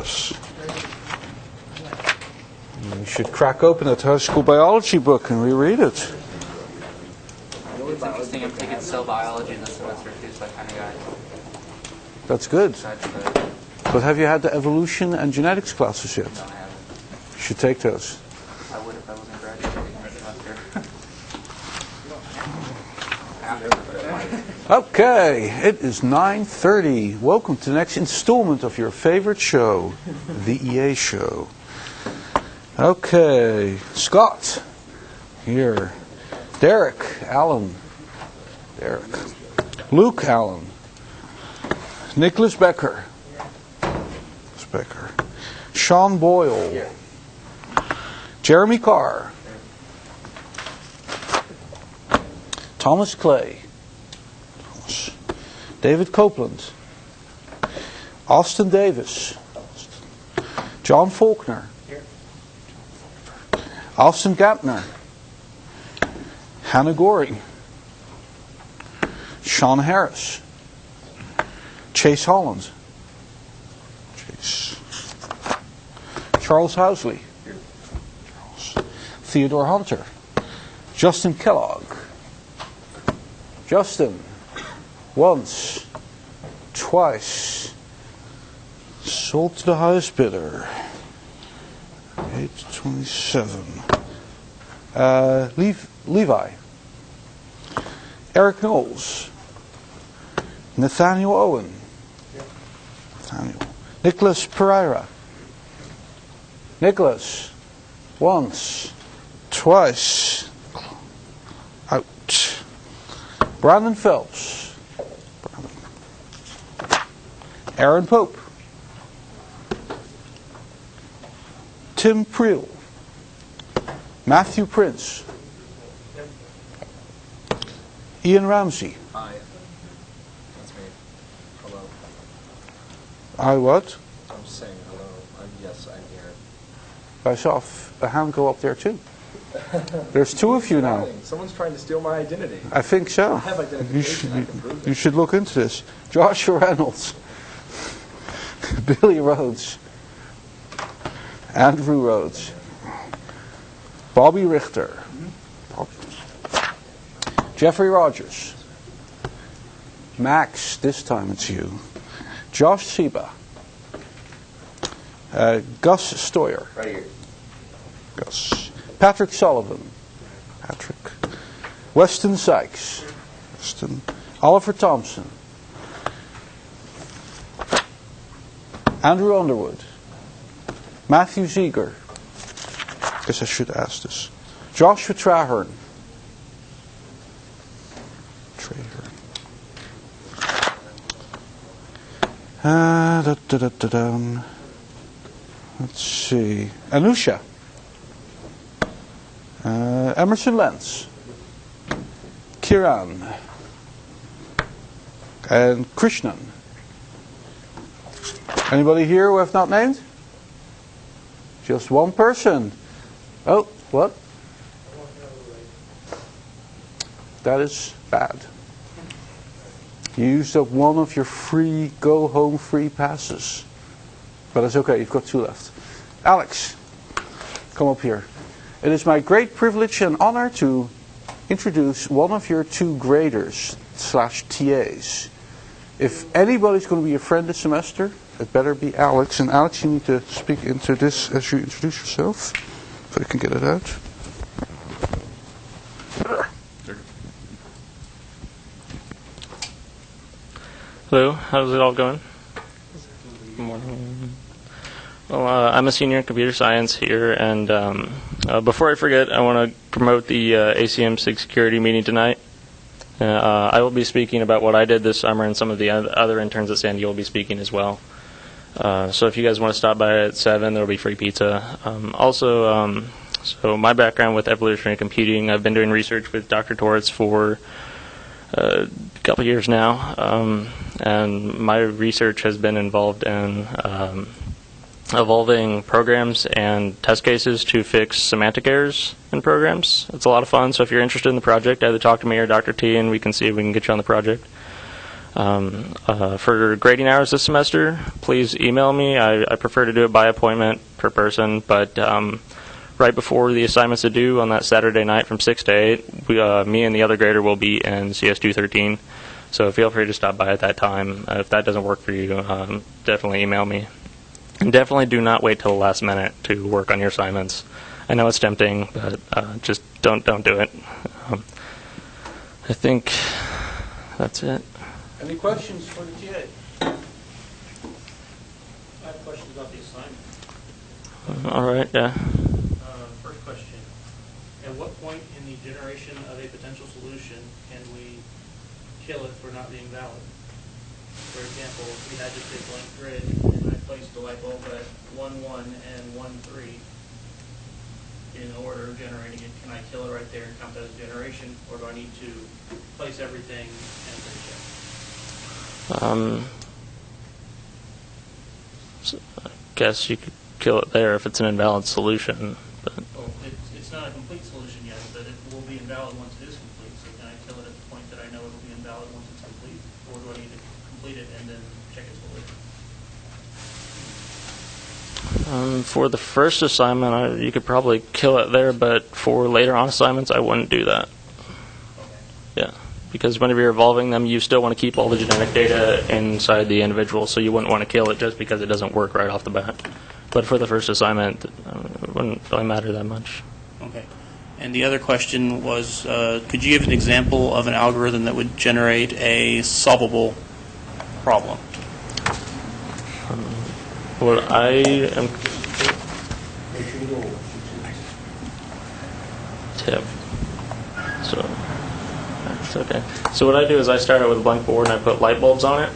Yes. You should crack open that high school biology book and reread it. It's interesting. I'm taking cell biology this semester too, so I kind of got. That's good. Besides the, But have you had the evolution and genetics classes yet? no, I haven't. You should take those. I would if I wasn't graduating this semester. Okay, it is 9:30. Welcome to the next installment of your favorite show, the EA Show. Okay, Scott, here. Derek Allen. Derek. Luke Allen. Nicholas Becker. Becker. Sean Boyle. Yeah. Jeremy Carr. Thomas Clay. David Copeland. Austin Davis. John Faulkner. Austin Gapner. Hannah Goring. Sean Harris. Chase Holland. Charles Housley. Theodore Hunter. Justin Kellogg. Justin. Once. Twice. Sold to the highest bidder. 827. Levi. Eric Knowles. Nathaniel Owen. Nathaniel. Nicholas Pereira. Nicholas. Once. Twice. Out. Brandon Phelps. Aaron Pope. Tim Priel. Matthew Prince. Ian Ramsey. Hi. That's me. Hello. I what? I'm saying hello. Yes, I'm here. I saw a hand go up there too. There's two of you now. Someone's trying to steal my identity. I think so. I have identification. I can prove You it. should look into this. Joshua Reynolds. Billy Rhodes. Andrew Rhodes. Bobby Richter. Jeffrey Rogers. Max, this time it's you. Josh Seba. Gus Stoyer. Right here. Gus. Patrick Sullivan. Patrick. Weston Sykes. Weston. Oliver Thompson. Andrew Underwood. Matthew Ziegler. Guess I should ask this. Joshua Trahern. Let's see. Anusha. Emerson Lenz. Kiran. And Krishnan. Anybody here who have not named? Just one person. Oh, what? That is bad. You used up one of your free go-home free passes. But it's okay, you've got two left. Alex, come up here. It is my great privilege and honor to introduce one of your two graders / TAs. If anybody's going to be a friend this semester, it better be Alex. And Alex, you need to speak into this as you introduce yourself, so I can get it out. Hello, how's it all going? Good morning. Well, I'm a senior in computer science here, and before I forget, I want to promote the ACM SIG security meeting tonight. I will be speaking about what I did this summer, and some of the other interns at Sandy will be speaking as well. So if you guys want to stop by at 7, there will be free pizza. So my background with evolutionary computing, I've been doing research with Dr. Torres for a couple years now, and my research has been involved in evolving programs and test cases to fix semantic errors in programs. It's a lot of fun, so if you're interested in the project, either talk to me or Dr. T, and we can see if we can get you on the project. For grading hours this semester, please email me. I prefer to do it by appointment per person, but right before the assignments are due on that Saturday night from 6 to 8, me and the other grader will be in CS 213. So feel free to stop by at that time. If that doesn't work for you, definitely email me. And definitely do not wait till the last minute to work on your assignments. I know it's tempting, but just don't do it. I think that's it. Any questions for the TA? I have questions about the assignment. All right, yeah. First question, at what point in the generation of a potential solution can we kill it for not being valid? For example, if we had just a blank grid and I placed the light bulb at 1, 1 and 1, 3 in order of generating it, can I kill it right there and count that as generation, or do I need to place everything and then check? So I guess you could kill it there if it's an invalid solution. But Well, it's not a complete solution yet, but it will be invalid once it is complete. So can I kill it at the point that I know it will be invalid once it's complete? Or do I need to complete it and then check its validity? for the first assignment, you could probably kill it there, but for later on assignments, I wouldn't do that. Yeah, because whenever you're evolving them, you still want to keep all the genetic data inside the individual, so you wouldn't want to kill it just because it doesn't work right off the bat. But for the first assignment, it wouldn't really matter that much. Okay. And the other question was, could you give an example of an algorithm that would generate a solvable problem? What I am tip. So that's okay. So what I do is I start out with a blank board and I put light bulbs on it,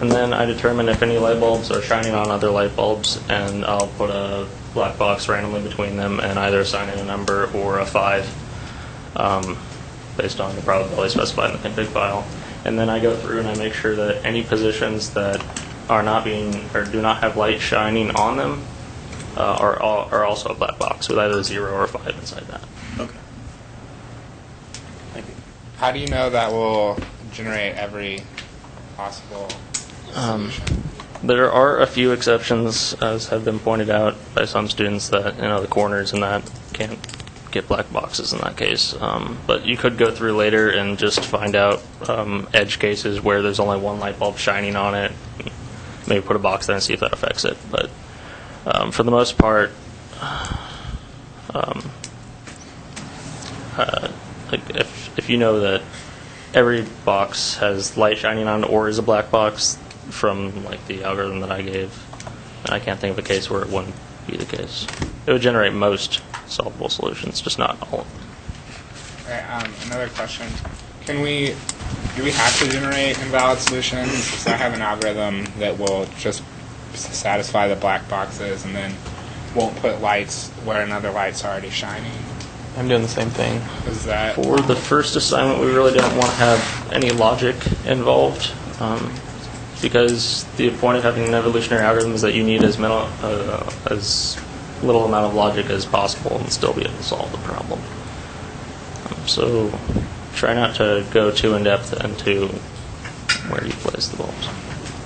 and then I determine if any light bulbs are shining on other light bulbs, and I'll put a black box randomly between them and either assign it a number or a 5 based on the probability specified in the config file. And then I go through and I make sure that any positions that are not being or do not have light shining on them are also a black box with either a 0 or a 5 inside that. Okay. Thank you. How do you know that will generate every possible solution? There are a few exceptions, as have been pointed out by some students, that the corners and that can't get black boxes in that case. But you could go through later and just find out edge cases where there's only one light bulb shining on it. Maybe put a box there and see if that affects it. But for the most part, like if you know that every box has light shining on it or is a black box from like the algorithm that I gave, I can't think of a case where it wouldn't be the case. It would generate most solvable solutions, just not all of them. Okay, another question. Do we have to generate invalid solutions? Because I have an algorithm that will just satisfy the black boxes and then won't put lights where another light's already shining. I'm doing the same thing. Is that For the first assignment, we really don't want to have any logic involved, because the point of having an evolutionary algorithm is that you need as little amount of logic as possible and still be able to solve the problem. So try not to go too in-depth into where you place the bulbs.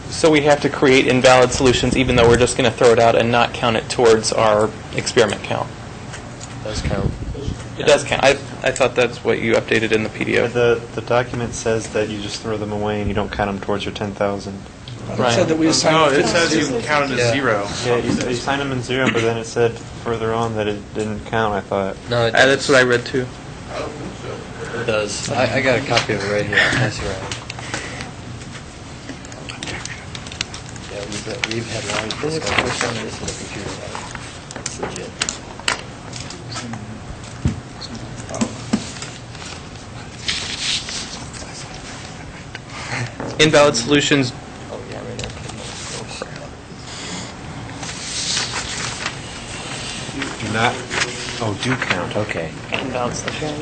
So we have to create invalid solutions even though we're just going to throw it out and not count it towards our experiment count. It does count. It does count. I thought that's what you updated in the PDF. The document says that you just throw them away and you don't count them towards your 10,000. Right. Said that we assigned No, it says you count it as 0. Yeah, you sign them in 0, but then it said further on that it didn't count, I thought. No, That's what I read too. it does. I got a copy of it right here. I'll pass you around. Yeah, we've had long discussions on this in the computer lab. It's legit. Invalid solutions. Oh, yeah, right now. Do not. Oh, do count. Okay. Invalid solutions.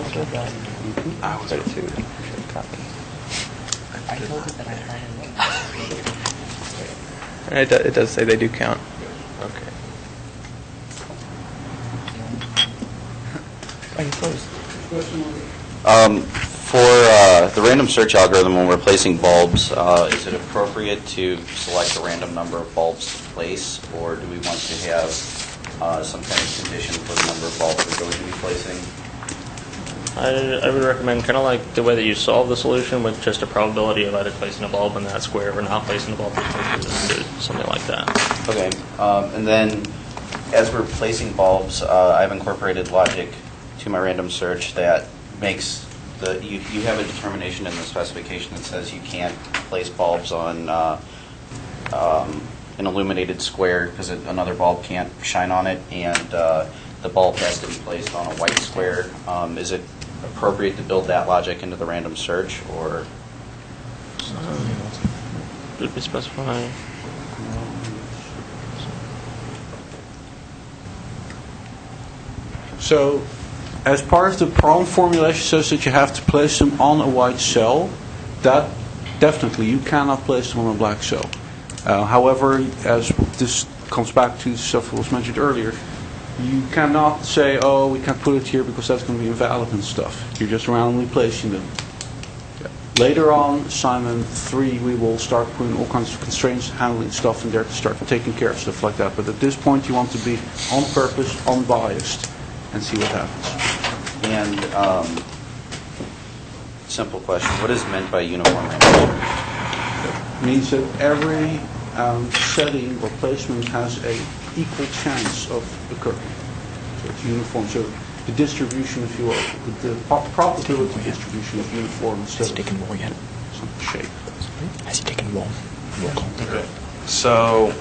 I was Better to copy. I told you that I had It does say they do count. Okay. Oh, you froze. For the random search algorithm, when we're placing bulbs, is it appropriate to select a random number of bulbs to place, or do we want to have some kind of condition for the number of bulbs we're going to be placing? I would recommend kind of like the way that you solve the solution with just a probability of either placing a bulb in that square or not placing a bulb in that square, something like that. Okay, and then as we're placing bulbs, I've incorporated logic to my random search that makes you have a determination in the specification that says you can't place bulbs on an illuminated square because another bulb can't shine on it, and the bulb has to be placed on a white square. Is it appropriate to build that logic into the random search, or? Should be specified. So, as part of the problem formulation says that you have to place them on a white cell. That definitely, you cannot place them on a black cell. However, as this comes back to stuff that was mentioned earlier, you cannot say, oh, we can't put it here because that's going to be invalid and stuff. You're just randomly placing them. Later on, assignment 3, we will start putting all kinds of constraints, handling stuff in there to start taking care of stuff like that. But at this point, you want to be on purpose, unbiased, and see what happens. And simple question, what is meant by uniform random? It means that every setting or placement has a equal chance of occurring. So it's uniform. So the distribution, if you will, the probability distribution is uniform instead of some shape. Has he taken roll? Okay. So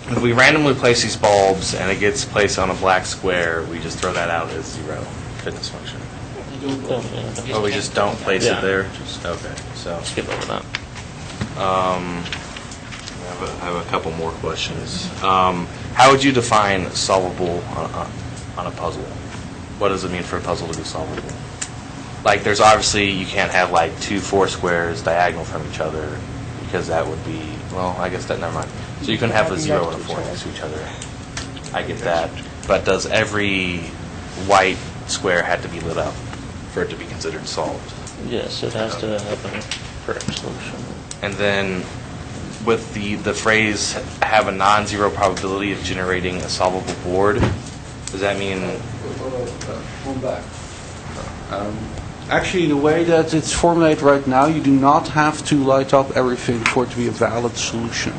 if we randomly place these bulbs and it gets placed on a black square, we just throw that out as 0 fitness function. Oh, we just don't place it there? Okay. So skip over that. I have a couple more questions. How would you define solvable on a puzzle? What does it mean for a puzzle to be solvable? Like, there's obviously, you can't have like 2 4 squares diagonal from each other because that would be, well, I guess that, never mind. So you can have a 0 and a 4 next to each other. I get that. But does every white square have to be lit up for it to be considered solved? Yes, it has to have a correct solution. And then with the phrase have a non-zero probability of generating a solvable board, does that mean? One back. Actually, the way that it's formulated right now, you do not have to light up everything for it to be a valid solution.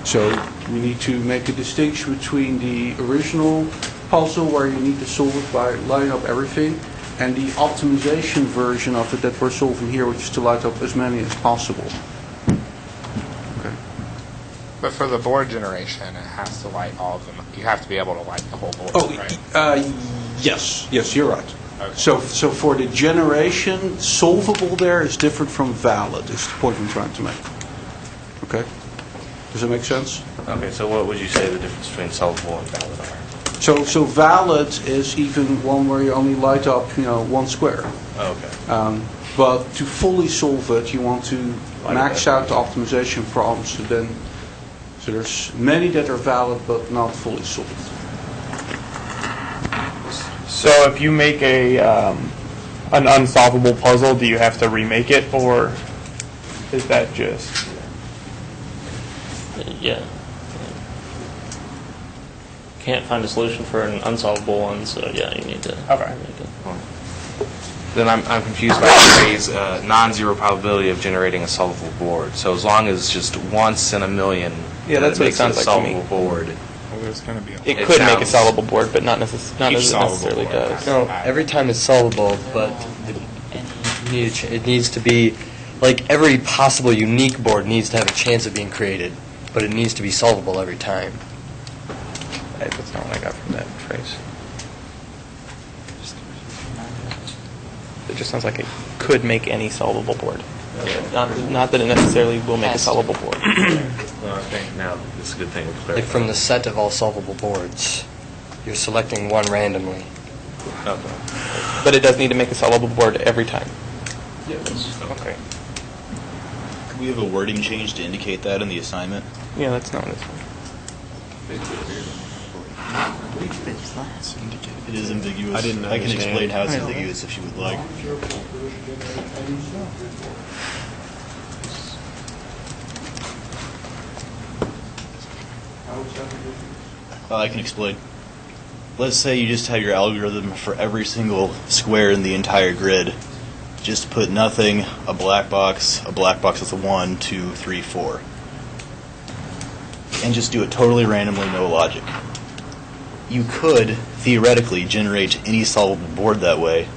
So we need to make a distinction between the original puzzle where you need to solve it by lighting up everything, and the optimization version of it that we're solving here, which is to light up as many as possible. Okay. But for the board generation, it has to light all of them. You have to be able to light the whole board, right? Yes, you're right. Okay. So for the generation, solvable there is different from valid, is the point I'm trying to make. Okay? Does that make sense? Okay, so what would you say the difference between solvable and valid are? So valid is even one where you only light up, one square. Okay. But to fully solve it, you want to max out the optimization problems. So there's many that are valid but not fully solved. So if you make an unsolvable puzzle, do you have to remake it, or is that just? Yeah. Can't find a solution for an unsolvable one, so yeah, you need to make it. Then I'm confused by the phrase non-zero probability of generating a solvable board. So as long as just once in a million, yeah, that's what it sounds a like to me. solvable board. Well, there's going to be It could make a solvable board, but not necessarily board does. No, every time it's solvable, but it needs to be, like every possible unique board needs to have a chance of being created, but it needs to be solvable every time. That's not what I got from that phrase. It just sounds like it could make any solvable board. Not that it necessarily will make a solvable board. Well, I think now it's a good thing to clarify. Like from the set of all solvable boards, you're selecting one randomly. Okay. But it does need to make a solvable board every time. Yes. Okay. Could we have a wording change to indicate that in the assignment? Yeah, that's not this one. It is ambiguous. I didn't I can understand. explain how it's ambiguous if you would like. I can explain. Let's say you just have your algorithm for every single square in the entire grid. Just put nothing, a black box with a 1, 2, 3, 4. And just do it totally randomly, no logic. You could, theoretically, generate any solvable board that way.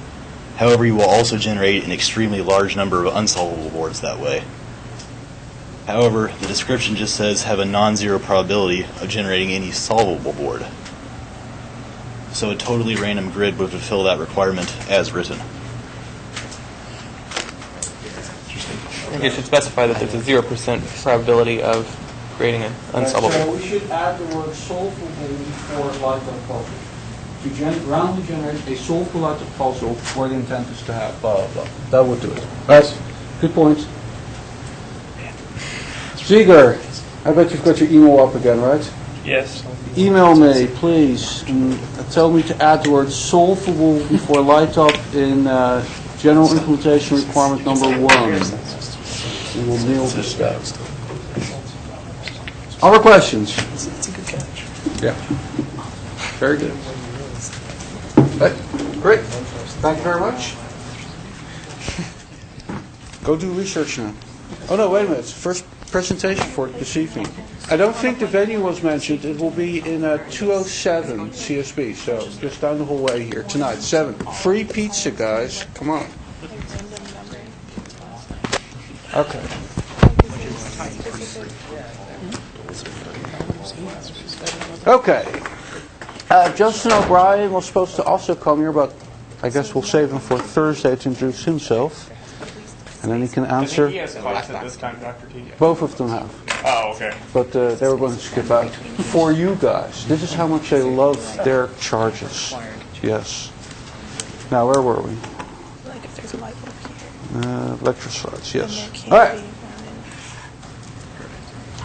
However, you will also generate an extremely large number of unsolvable boards that way. However, the description just says have a non-zero probability of generating any solvable board. So a totally random grid would fulfill that requirement as written. You should specify that there's a 0% probability of creating an unsolvable. So we should add the word solvable before light-up puzzle. To roundly generate a solvable light-up puzzle where the intent is to have blah, blah, blah. That would do it. Right. Good point. Ziger, I bet you've got your email up again, right? Yes. Email me, please, and tell me to add the word solvable before light-up in general implementation requirement number 1. And we'll nail this down. Other questions? That's a good catch. Yeah. Very good. Okay, great. Thank you very much. Go do research now. Oh no, wait a minute. First presentation for this evening. I don't think the venue was mentioned. It will be in 207 CSB, so just down the hallway here tonight, 7. Free pizza, guys. Come on. Okay. Okay. Justin O'Brien was supposed to also come here, but I guess we'll save him for Thursday to introduce himself. And then he can answer. He has class at this time, Dr. T. Both of them have. Oh, okay. But they were going to skip out. For you guys, this is how much they love their charges. Yes. Now, where were we? Like if there's a light bulb here. Lecture slides, yes. All right.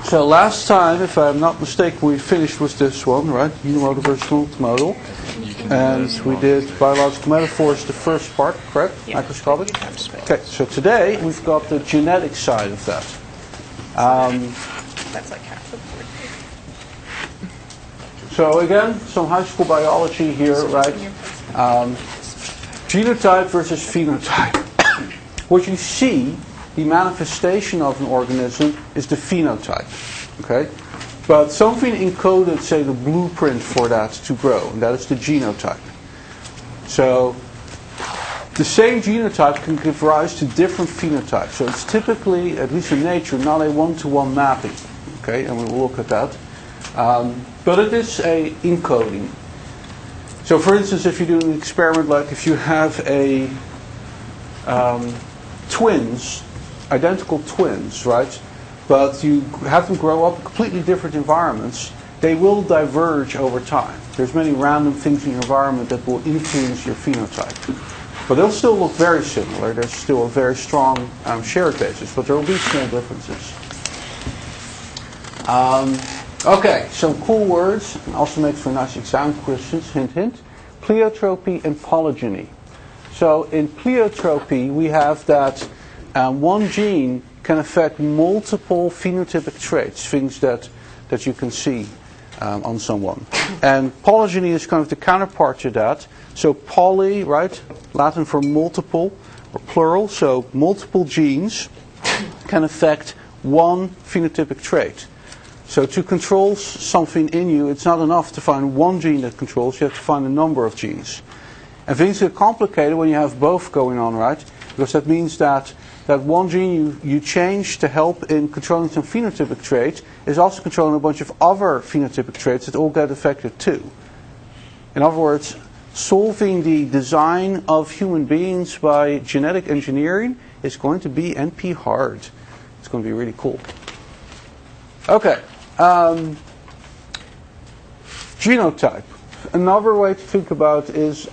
So last time, if I'm not mistaken, we finished with this one, right? Unimodal versus multimodal. And we did biological metaphors, the first part, correct? Yeah. Microscopic? Okay, so today we've got the genetic side of that. That's like half the board. So again, some high school biology here, right? Genotype versus phenotype. What you see, the manifestation of an organism, is the phenotype, okay? But something encoded, say, the blueprint for that to grow, and that is the genotype. So the same genotype can give rise to different phenotypes. So it's typically, at least in nature, not a one-to-one mapping, okay? And we will look at that. But it is a encoding. So for instance, if you do an experiment like if you have a twins, identical twins, right? But you have them grow up in completely different environments, they will diverge over time. There's many random things in your environment that will influence your phenotype. But they'll still look very similar. There's still a very strong shared basis, but there will be small differences. Okay, some cool words. Also makes for nice exam questions. Hint, hint. Pleiotropy and polygeny. So in pleiotropy, we have that one gene can affect multiple phenotypic traits, things that you can see on someone. And polygyny is kind of the counterpart to that. So poly, right, Latin for multiple or plural, so multiple genes can affect one phenotypic trait. So to control something in you, it's not enough to find one gene that controls, you have to find a number of genes. And things get complicated when you have both going on, right? Because that means that one gene you change to help in controlling some phenotypic trait is also controlling a bunch of other phenotypic traits that all get affected too. In other words, solving the design of human beings by genetic engineering is going to be NP hard. It's going to be really cool. Okay. Genotype. Another way to think about is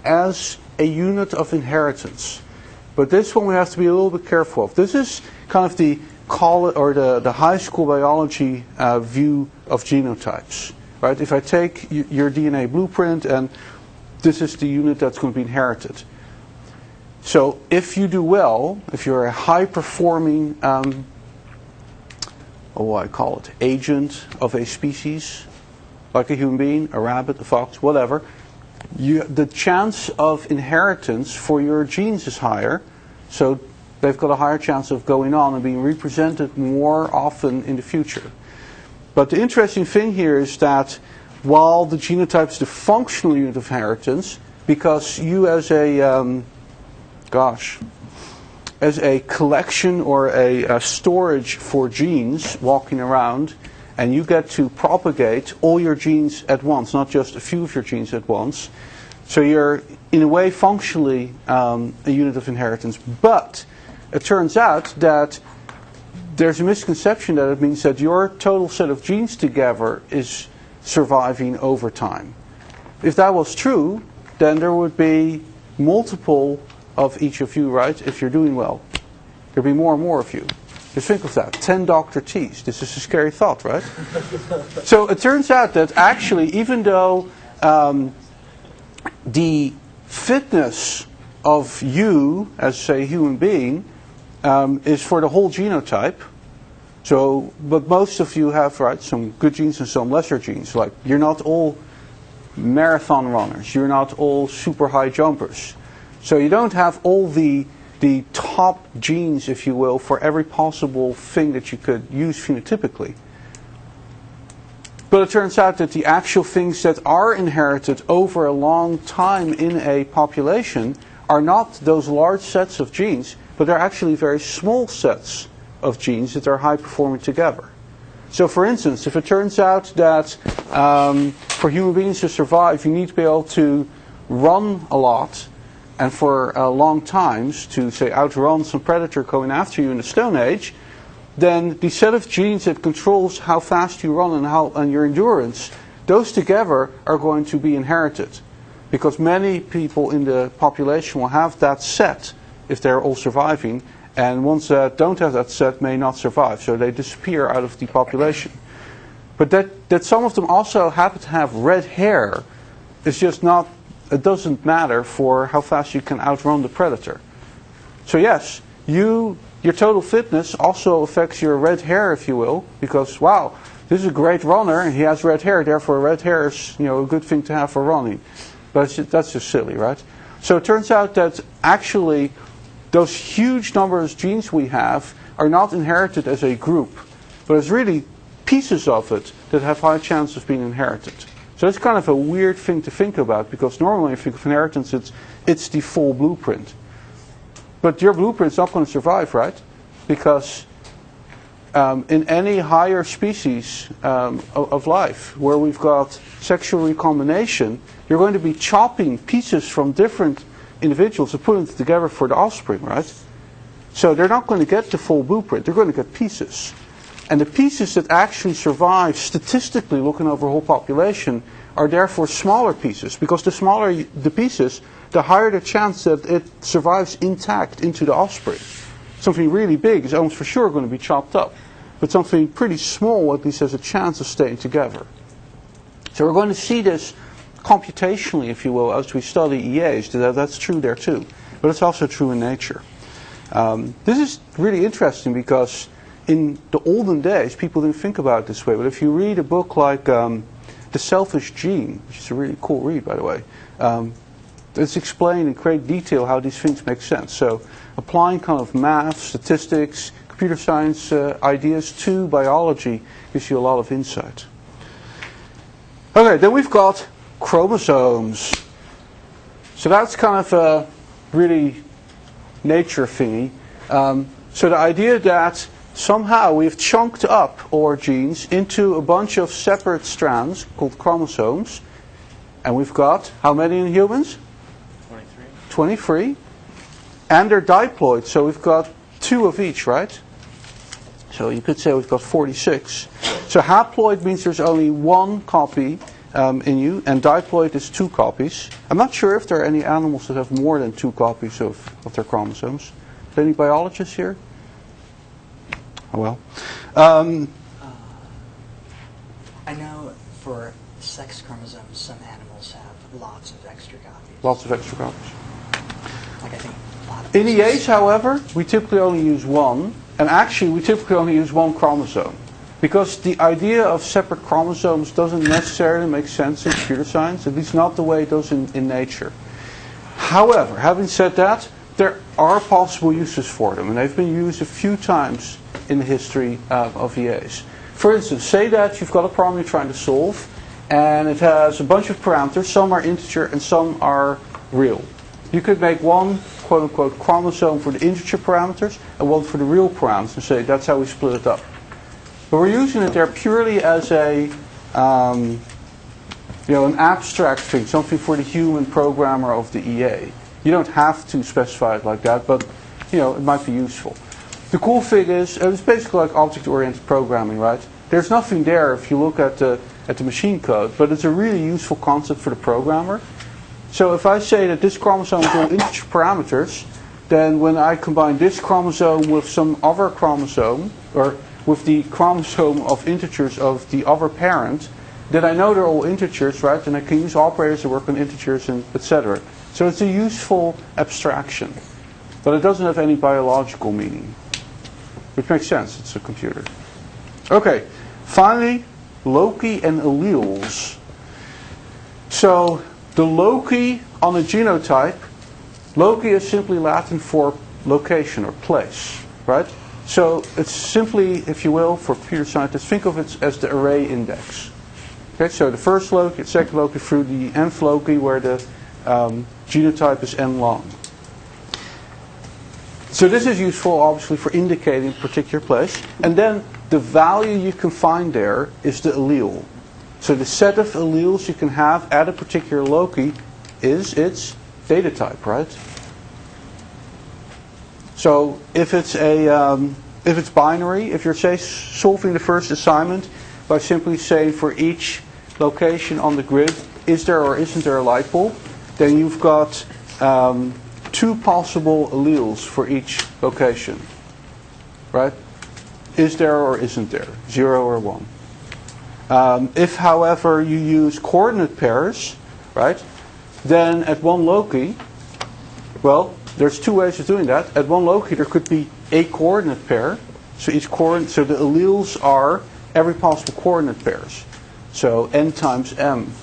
as a unit of inheritance. But this one we have to be a little bit careful of. This is kind of the high school biology view of genotypes. right? If I take your DNA blueprint and this is the unit that's going to be inherited. So if you do well, if you're a high-performing, what I call it, agent of a species, like a human being, a rabbit, a fox, whatever, the chance of inheritance for your genes is higher, so they've got a higher chance of going on and being represented more often in the future. But the interesting thing here is that while the genotype is the functional unit of inheritance, because you as a, as a collection or a storage for genes walking around, and you get to propagate all your genes at once, not just a few of your genes at once. So you're, in a way, functionally a unit of inheritance. But it turns out that there's a misconception that it means that your total set of genes together is surviving over time. If that was true, then there would be multiple of each of you, right, if you're doing well. There'd be more and more of you. Just think of that, 10 Dr. T's. This is a scary thought, right? So it turns out that actually, even though the fitness of you as a human being is for the whole genotype, so, but most of you have, right, some good genes and some lesser genes. Like, you're not all marathon runners. You're not all super high jumpers. So you don't have all the top genes, if you will, for every possible thing that you could use phenotypically. But it turns out that the actual things that are inherited over a long time in a population are not those large sets of genes, but they're actually very small sets of genes that are high performing together. So for instance, if it turns out that for human beings to survive, you need to be able to run a lot, and for long times to, say, outrun some predator going after you in the Stone Age, then the set of genes that controls how fast you run and your endurance, those together are going to be inherited. Because many people in the population will have that set if they're all surviving, and ones that don't have that set may not survive, so they disappear out of the population. But that some of them also happen to have red hair is just not, it doesn't matter for how fast you can outrun the predator. So yes, your total fitness also affects your red hair, if you will, because, wow, this is a great runner and he has red hair, therefore red hair is, a good thing to have for running. But that's just silly, right? So it turns out that actually those huge numbers of genes we have are not inherited as a group, but it's really pieces of it that have high chance of being inherited. So it's kind of a weird thing to think about, because normally when you think of inheritance, it's the full blueprint. But your blueprint's not going to survive, right? Because in any higher species of life where we've got sexual recombination, you're going to be chopping pieces from different individuals and putting them together for the offspring, right? So they're not going to get the full blueprint. They're going to get pieces. And the pieces that actually survive, statistically looking over a whole population, are therefore smaller pieces. Because the smaller the pieces, the higher the chance that it survives intact into the offspring. Something really big is almost for sure going to be chopped up. But something pretty small at least has a chance of staying together. So we're going to see this computationally, if you will, as we study EAs. That's true there too. But it's also true in nature. This is really interesting because in the olden days, people didn't think about it this way. But if you read a book like The Selfish Gene, which is a really cool read, by the way, it's explained in great detail how these things make sense. So applying kind of math, statistics, computer science ideas to biology gives you a lot of insight. Okay, then we've got chromosomes. So that's kind of a really nature thingy. So the idea that somehow we've chunked up our genes into a bunch of separate strands called chromosomes. And we've got, how many in humans? 23. 23. And they're diploid, so we've got 2 of each, right? So you could say we've got 46. So haploid means there's only 1 copy in you, and diploid is 2 copies. I'm not sure if there are any animals that have more than 2 copies of their chromosomes. Are there any biologists here? Oh well. I know for sex chromosomes, some animals have lots of extra copies. Lots of extra copies. Like I think a lot of In EAs, however, we typically only use one, and actually we typically only use one chromosome. Because the idea of separate chromosomes doesn't necessarily make sense in computer science, at least not the way it does in nature. However, having said that, there are possible uses for them, and they've been used a few times in the history of EAs. For instance, say that you've got a problem you're trying to solve, and it has a bunch of parameters, some are integer and some are real. You could make one quote-unquote chromosome for the integer parameters and one for the real parameters and say that's how we split it up. But we're using it there purely as a an abstract thing, something for the human programmer of the EA. You don't have to specify it like that, but it might be useful. The cool thing is, it's basically like object-oriented programming, right? There's nothing there if you look at the machine code, but it's a really useful concept for the programmer. So if I say that this chromosome is all integer parameters, then when I combine this chromosome with some other chromosome, or with the chromosome of integers of the other parent, then I know they're all integers, right? And I can use operators that work on integers and etc. So it's a useful abstraction, but it doesn't have any biological meaning, which makes sense. It's a computer. Okay, finally, loci and alleles. So the loci on a genotype, loci is simply Latin for location or place, right? So it's simply, if you will, for computer scientists, think of it as the array index. Okay, so the first loci, the second loci through the nth loci where the genotype is n long. So this is useful, obviously, for indicating a particular place. And then the value you can find there is the allele. So the set of alleles you can have at a particular loci is its data type, right? So if it's if it's binary, if you're say solving the first assignment by simply saying for each location on the grid, is there or isn't there a light bulb, then you've got two possible alleles for each location, right? Is there or isn't there? 0 or 1. If, however, you use coordinate pairs, right, then at one loci, well, there's two ways of doing that. At one loci, there could be a coordinate pair. So each coordinate, so the alleles are every possible coordinate pairs. So n times m.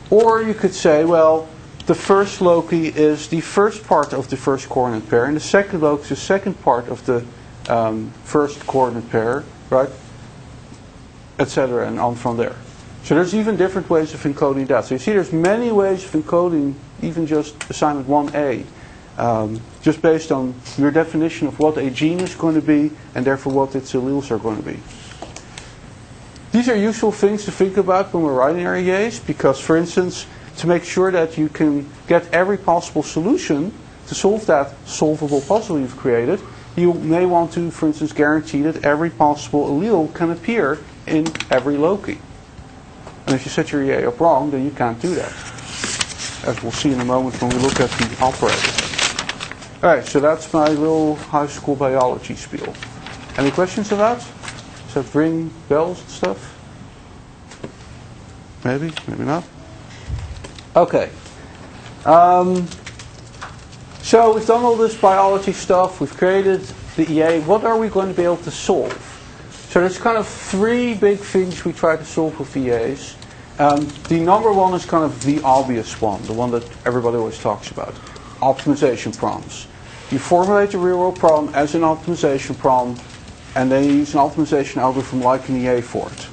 Or you could say, well, the first loci is the first part of the first coordinate pair, and the second loci is the second part of the first coordinate pair, right? Etc. and on from there. So there's even different ways of encoding that. So you see there's many ways of encoding even just assignment 1A. Just based on your definition of what a gene is going to be and therefore what its alleles are going to be. These are useful things to think about when we're writing our EAs because, for instance, to make sure that you can get every possible solution to solve that solvable puzzle you've created, you may want to, for instance, guarantee that every possible allele can appear in every loci. And if you set your EA up wrong, then you can't do that, as we'll see in a moment when we look at the operator. Alright, so that's my little high school biology spiel. Any questions on that? Does that ring bells and stuff? Maybe, maybe not. Okay. So we've done all this biology stuff, we've created the EA. What are we going to be able to solve? So there's kind of three big things we try to solve with EAs. The number one is kind of the obvious one, the one that everybody always talks about. Optimization problems. You formulate a real-world problem as an optimization problem, and then you use an optimization algorithm like an EA for it.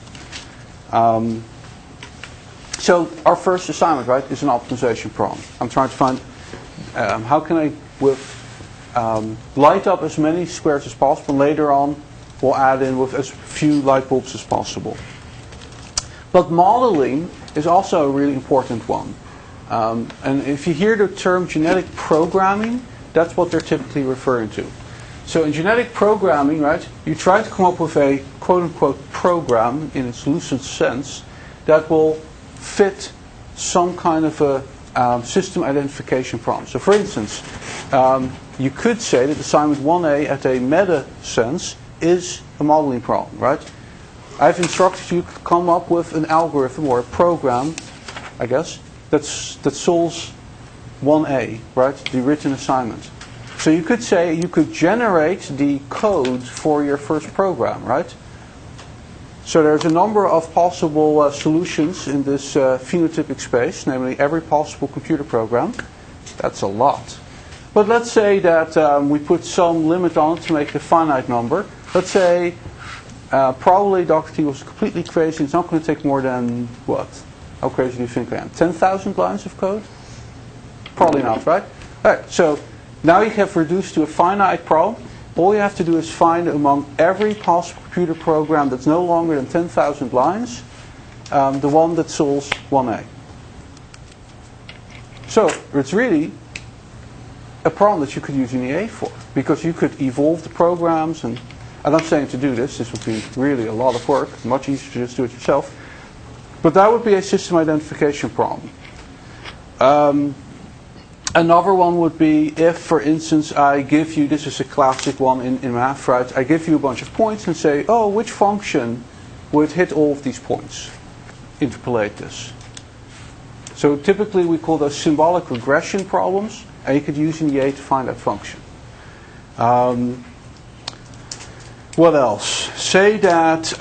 So our first assignment, right, is an optimization problem. I'm trying to find how can I light up as many squares as possible, and later on we'll add in with as few light bulbs as possible. But modeling is also a really important one. And if you hear the term genetic programming, that's what they're typically referring to. So in genetic programming, right, you try to come up with a quote-unquote program in its loosest sense that will fit some kind of a system identification problem. So for instance, you could say that assignment 1A at a meta sense is a modeling problem, right? I've instructed you to come up with an algorithm or a program, I guess, that solves 1A, right? The written assignment. So you could say you could generate the code for your first program, right? So there's a number of possible solutions in this phenotypic space, namely every possible computer program. That's a lot. But let's say that we put some limit on it to make it a finite number. Let's say probably Dr. T was completely crazy. It's not going to take more than, what? How crazy do you think I am? 10,000 lines of code? Probably not, right? All right, so now you have reduced to a finite problem. All you have to do is find among every possible computer program that's no longer than 10,000 lines, the one that solves 1A. So it's really a problem that you could use EA for, because you could evolve the programs, and I'm not saying to do this. This would be really a lot of work, much easier to just do it yourself. But that would be a system identification problem. Another one would be if, for instance, I give you, this is a classic one in math, right? I give you a bunch of points and say, oh, which function would hit all of these points? Interpolate this. So typically we call those symbolic regression problems, and you could use EA to find that function. What else? Say that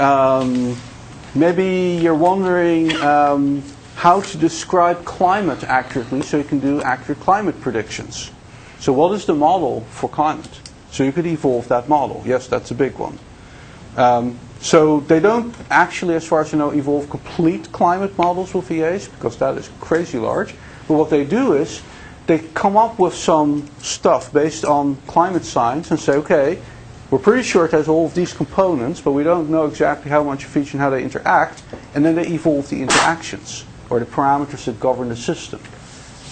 maybe you're wondering how to describe climate accurately so you can do accurate climate predictions. So what is the model for climate? So you could evolve that model. Yes, that's a big one. So they don't actually, as far as you know, evolve complete climate models with EAs, because that is crazy large. But what they do is they come up with some stuff based on climate science and say, okay, we're pretty sure it has all of these components, but we don't know exactly how much of each and how they interact. And then they evolve the interactions, or the parameters that govern the system,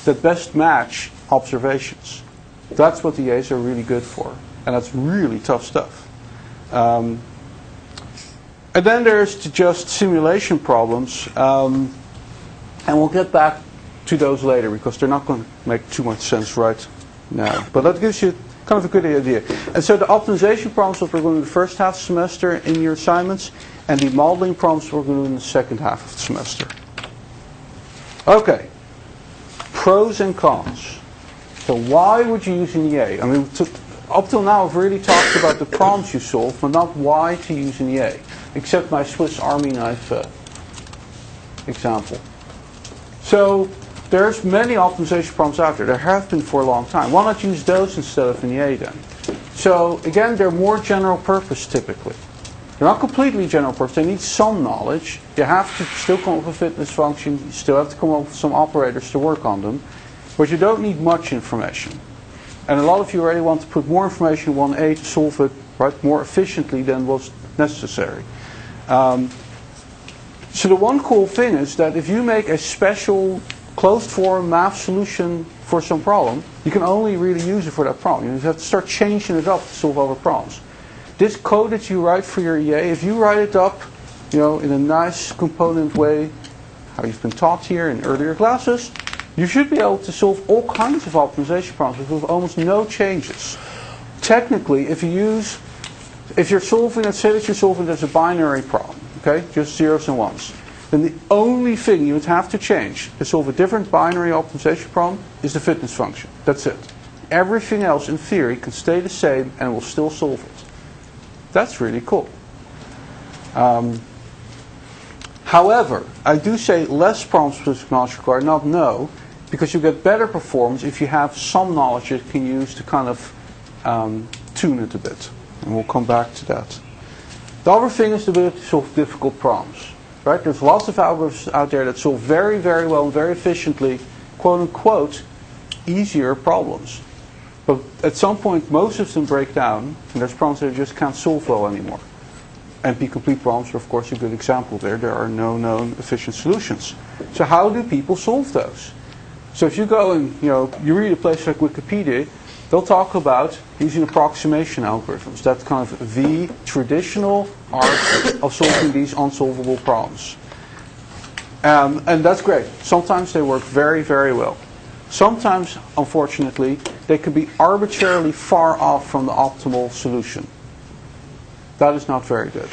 that best match observations. That's what the EAs are really good for. And that's really tough stuff. And then there's just simulation problems. And we'll get back to those later, because they're not going to make too much sense right now. But that gives you kind of a good idea. And so the optimization problems that we're going to do the first half of the semester in your assignments, and the modeling problems we're going to do in the second half of the semester. Okay, pros and cons. So why would you use an EA? I mean, up till now I've really talked about the problems you solve, but not why to use an EA, except my Swiss Army knife example. So there's many optimization problems out there. There have been for a long time. Why not use those instead of an EA then? So again, they're more general purpose typically. They're not completely general purpose. They need some knowledge. You have to still come up with a fitness function. You still have to come up with some operators to work on them. But you don't need much information. And a lot of you already want to put more information in 1A to solve it right more efficiently than was necessary. So the one cool thing is that if you make a special closed form math solution for some problem, you can only really use it for that problem. You have to start changing it up to solve other problems. This code that you write for your EA, if you write it up, in a nice component way, how you've been taught here in earlier classes, you should be able to solve all kinds of optimization problems with almost no changes. Technically, if you're solving, let's say that you're solving it as a binary problem, okay, just zeros and ones, then the only thing you would have to change to solve a different binary optimization problem is the fitness function. That's it. Everything else, in theory, can stay the same and will still solve it. That's really cool. However, I do say less problem-specific knowledge required, not no, because you get better performance if you have some knowledge that you can use to kind of tune it a bit. And we'll come back to that. The other thing is the ability to solve difficult problems. Right? There's lots of algorithms out there that solve very, very well and very efficiently, quote-unquote, easier problems. But at some point, most of them break down, and there's problems that you just can't solve well anymore. NP-complete problems are, of course, a good example there. There are no known efficient solutions. So how do people solve those? So if you go and, you read a place like Wikipedia, they'll talk about using approximation algorithms. That's kind of the traditional art of solving these unsolvable problems. And that's great. Sometimes they work very, very well. Sometimes, unfortunately, they can be arbitrarily far off from the optimal solution. That is not very good.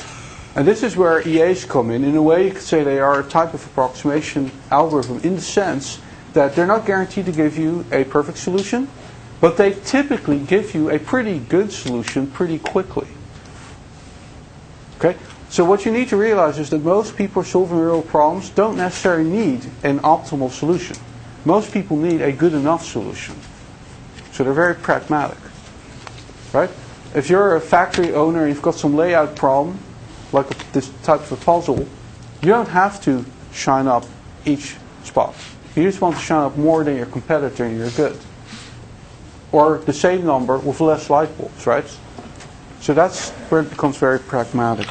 And this is where EAs come in. In a way, you could say they are a type of approximation algorithm in the sense that they're not guaranteed to give you a perfect solution, but they typically give you a pretty good solution pretty quickly. Okay? So what you need to realize is that most people solving real problems don't necessarily need an optimal solution. Most people need a good enough solution. So they're very pragmatic. Right? If you're a factory owner and you've got some layout problem, like this type of a puzzle, you don't have to shine up each spot. You just want to shine up more than your competitor and you're good. Or the same number with less light bulbs, right? So that's where it becomes very pragmatic.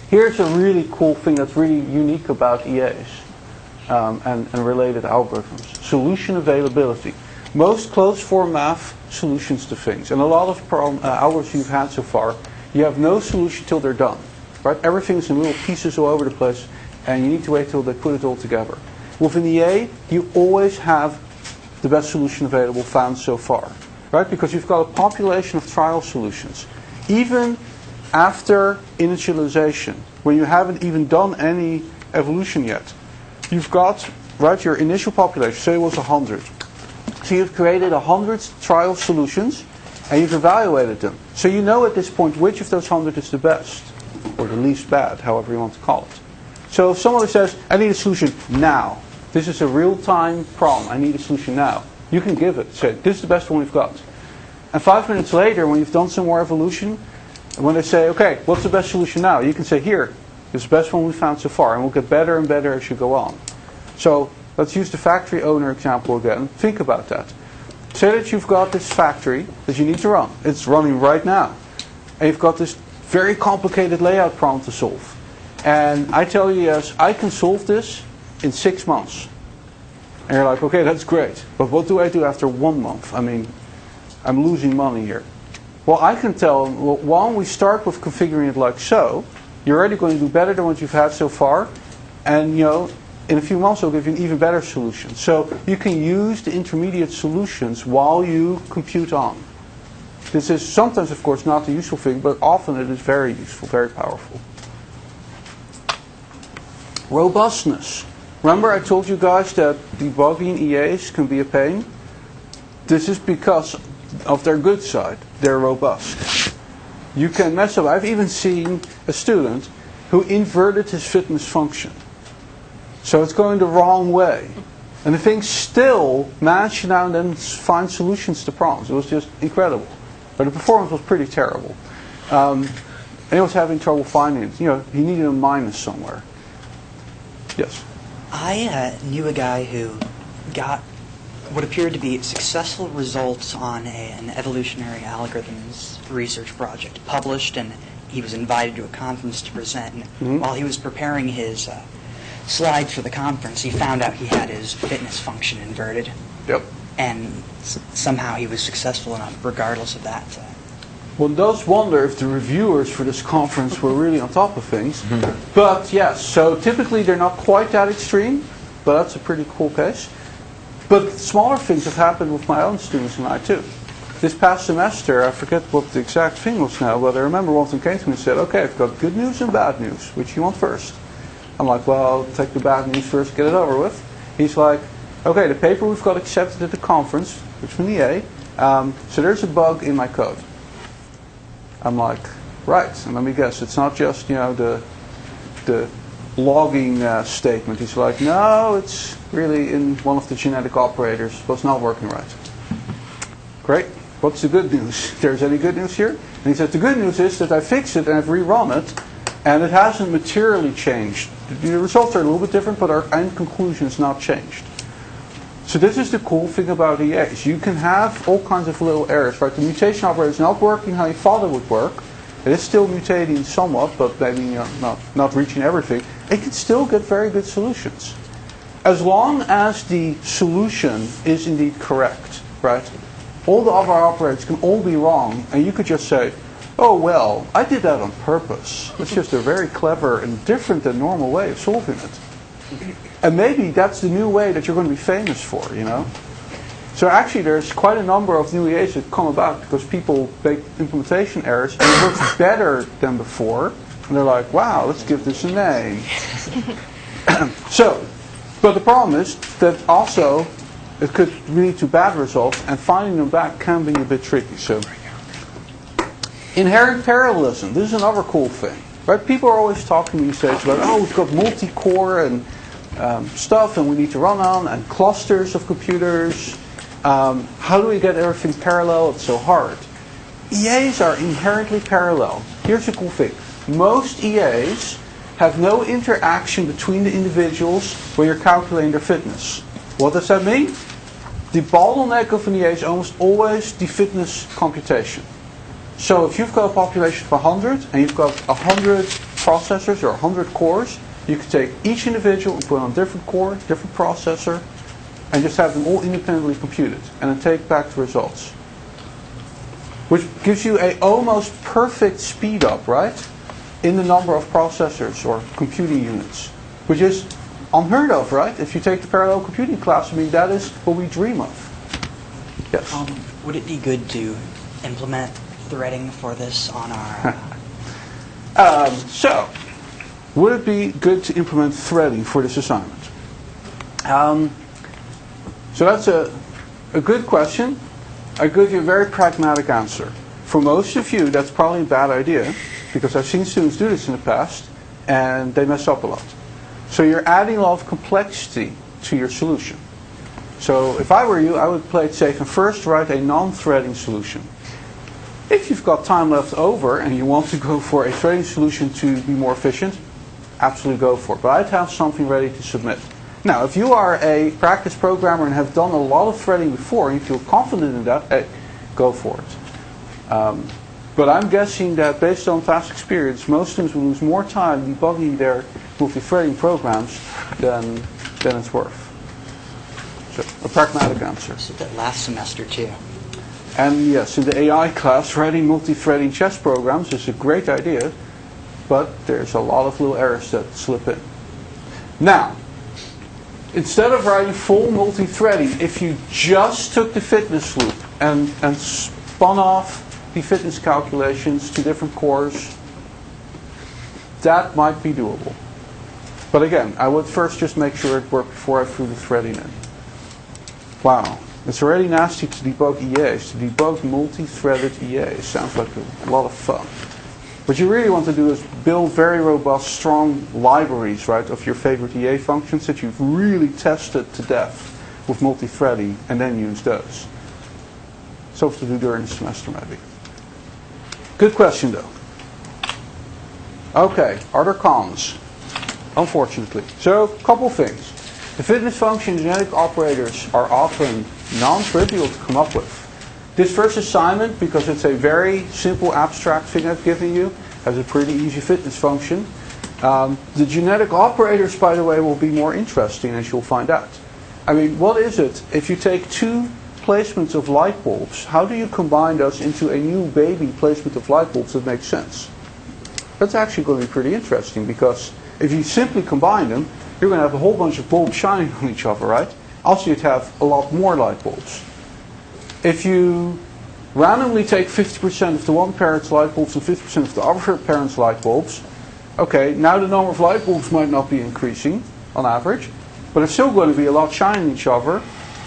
Here's a really cool thing that's really unique about EAs and related algorithms. Solution availability. Most closed form math solutions to things, and a lot of algorithms you've had so far, you have no solution till they're done. Right? Everything's in little pieces all over the place, and you need to wait till they put it all together. With an EA, you always have the best solution available found so far. Right? Because you've got a population of trial solutions. Even after initialization, when you haven't even done any evolution yet, you've got, right, your initial population, say it was 100. So you've created 100 trial solutions, and you've evaluated them. So you know at this point which of those 100 is the best, or the least bad, however you want to call it. So if somebody says, I need a solution now, this is a real-time problem, I need a solution now, you can give it. Say, this is the best one we've got. And 5 minutes later, when you've done some more evolution, when they say, okay, what's the best solution now? You can say, here, this is the best one we've found so far, and we'll get better and better as you go on. So let's use the factory owner example again. Think about that. Say that you've got this factory that you need to run. It's running right now. And you've got this very complicated layout problem to solve. And I tell you, yes, I can solve this in 6 months. And you're like, okay, that's great. But what do I do after 1 month? I mean, I'm losing money here. Well, I can tell them, well, why don't we start with configuring it like so? You're already going to do better than what you've had so far. And, you know, in a few months, it'll give you an even better solution. So you can use the intermediate solutions while you compute on. This is sometimes, of course, not a useful thing, but often it is very useful, very powerful. Robustness. Remember I told you guys that debugging EAs can be a pain? This is because of their good side. They're robust. You can mess up. I've even seen a student who inverted his fitness function. So it's going the wrong way. And the thing still managed to now and then find solutions to problems. It was just incredible. But the performance was pretty terrible. And he was having trouble finding it. You know, he needed a minus somewhere. Yes? I knew a guy who got what appeared to be successful results on an evolutionary algorithms research project published, and he was invited to a conference to present. And while he was preparing his slides for the conference, he found out he had his fitness function inverted. Yep. And somehow he was successful enough, regardless of that. One does wonder if the reviewers for this conference were really on top of things. But yes, so typically they're not quite that extreme, but that's a pretty cool case. But smaller things have happened with my own students and I too. This past semester, I forget what the exact thing was now, but I remember one of them came to me and said, okay, I've got good news and bad news. Which do you want first? I'm like, well, I'll take the bad news first, get it over with. He's like, okay, the paper we've got accepted at the conference, which from the EA, so there's a bug in my code. I'm like, right, and let me guess, it's not just, you know, the logging statement. He's like, no, it's really in one of the genetic operators, but it's not working right. Great. What's the good news? If there's any good news here? And he said, the good news is that I fixed it and I've rerun it, and it hasn't materially changed. The results are a little bit different, but our end conclusion is not changed. So this is the cool thing about EAs. You can have all kinds of little errors, right? The mutation operator is not working how you thought it would work. It is still mutating somewhat, but maybe not reaching everything. It can still get very good solutions. As long as the solution is indeed correct, right? All the other operators can all be wrong, and you could just say, oh, well, I did that on purpose. It's just a very clever and different than normal way of solving it. And maybe that's the new way that you're going to be famous for, you know? So actually there's quite a number of new EAs that come about because people make implementation errors and it works better than before, And they're like, wow, let's give this a name. So, but the problem is that also it could lead to bad results, and finding them back can be a bit tricky. So, inherent parallelism. This is another cool thing. Right? People are always talking these days about, oh, we've got multi-core and stuff, and we need to run on, and clusters of computers. How do we get everything parallel? It's so hard. EAs are inherently parallel. Here's the cool thing. Most EAs have no interaction between the individuals when you're calculating their fitness. What does that mean? The bottleneck of an EA is almost always the fitness computation. So if you've got a population of 100 and you've got 100 processors or 100 cores, you can take each individual and put on a different core, different processor, and just have them all independently computed, and then take back the results. Which gives you a almost perfect speed up, right? In the number of processors or computing units. Which is unheard of, right? If you take the parallel computing class, I mean, that is what we dream of. Yes? Would it be good to implement threading for this on our... So, would it be good to implement threading for this assignment? So that's a good question. I give you a very pragmatic answer. For most of you, that's probably a bad idea, because I've seen students do this in the past, and they mess up a lot. So you're adding a lot of complexity to your solution. So if I were you, I would play it safe and first write a non-threading solution. If you've got time left over and you want to go for a threading solution to be more efficient, absolutely go for it. But I'd have something ready to submit. Now, if you are a practice programmer and have done a lot of threading before and you feel confident in that, hey, go for it. But I'm guessing that based on past experience, most students will lose more time debugging their multi-threading programs than it's worth. So, a pragmatic answer. I did that last semester too. And yes, in the AI class, writing multi-threading chess programs is a great idea, but there's a lot of little errors that slip in. Now, instead of writing full multi-threading, if you just took the fitness loop and spun off the fitness calculations to different cores, that might be doable. But again, I would first just make sure it worked before I threw the threading in. Wow, it's already nasty to debug EAs. To debug multi-threaded EAs sounds like a lot of fun. What you really want to do is build very robust, strong libraries, right, of your favorite EA functions that you've really tested to death with multi-threading, and then use those. Something to do during the semester, maybe. Good question, though. Okay, are there cons? Unfortunately. So, a couple things. The fitness function genetic operators are often non-trivial to come up with. This first assignment, because it's a very simple abstract thing I've given you, has a pretty easy fitness function. The genetic operators, by the way, will be more interesting, as you'll find out. I mean, what is it? If you take two placements of light bulbs, how do you combine those into a new baby placement of light bulbs that makes sense? That's actually going to be pretty interesting, because if you simply combine them, you're going to have a whole bunch of bulbs shining on each other, right? Also, you'd have a lot more light bulbs. If you randomly take 50% of the one parent's light bulbs and 50% of the other parent's light bulbs, okay, now the number of light bulbs might not be increasing on average, but it's still going to be a lot shining each other,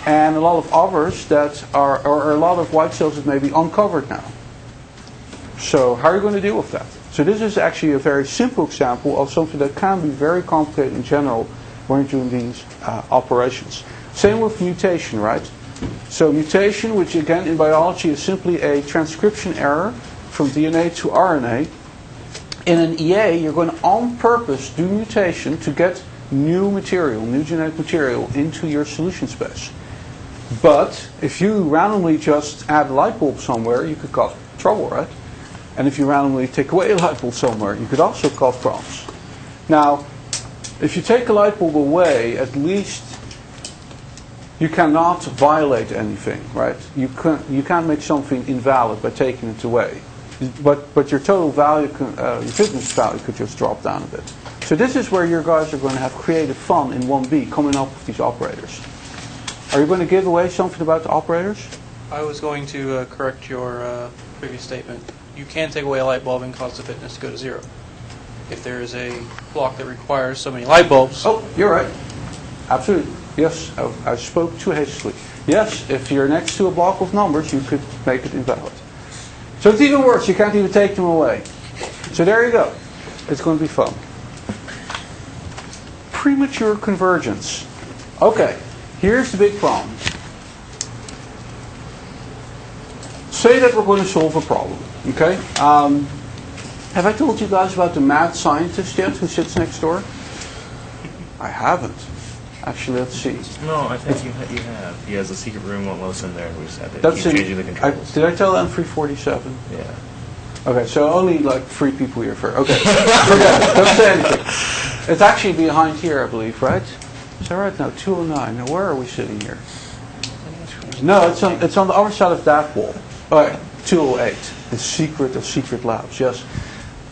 and a lot of others that are, or a lot of white cells that may be uncovered now. So how are you going to deal with that? So this is actually a very simple example of something that can be very complicated in general when you're doing these operations. Same with mutation, right? So mutation, which again in biology is simply a transcription error from DNA to RNA. In an EA, you're going to on purpose do mutation to get new material, new genetic material into your solution space. But if you randomly just add a light bulb somewhere, you could cause trouble, right? And if you randomly take away a light bulb somewhere, you could also cause problems. Now, if you take a light bulb away, at least you cannot violate anything, right? You can't make something invalid by taking it away. But your total value, your fitness value could just drop down a bit. So this is where your guys are going to have creative fun in 1B, coming up with these operators. Are you going to give away something about the operators? I was going to correct your previous statement. You can take away a light bulb and cause the fitness to go to 0. if there is a block that requires so many light bulbs. Oh, you're right. Absolutely. Yes, I spoke too hastily. Yes, if you're next to a block of numbers, you could make it invalid. So it's even worse. You can't even take them away. So there you go. It's going to be fun. Premature convergence. Okay, here's the big problem. Say that we're going to solve a problem. Okay? Have I told you guys about the mad scientist yet who sits next door? I haven't. Actually, let's see. No, I think you have. He has a secret room, won't let us in there. We just have to That's keep changing the controls. Did I tell them 347? Yeah. Okay, so only like 3 people here for. Okay, forget it. Don't say anything. It's actually behind here, I believe, right? Is that right? No, 209. Now, where are we sitting here? No, it's on the other side of that wall. All right, 208. The secret of secret labs. Yes.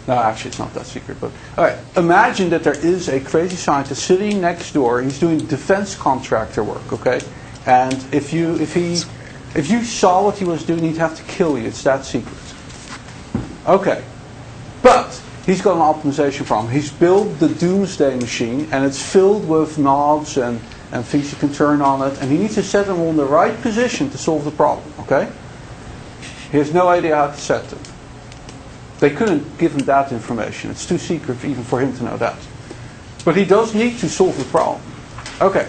No, actually, it's not that secret. But all right, imagine that there is a crazy scientist sitting next door. He's doing defense contractor work. Okay, and if you saw what he was doing, he'd have to kill you. It's that secret. Okay, but he's got an optimization problem. He's built the doomsday machine, and it's filled with knobs and things you can turn on it, and he needs to set them on the right position to solve the problem. Okay, he has no idea how to set them. They couldn't give him that information. It's too secret even for him to know that. But he does need to solve the problem. Okay.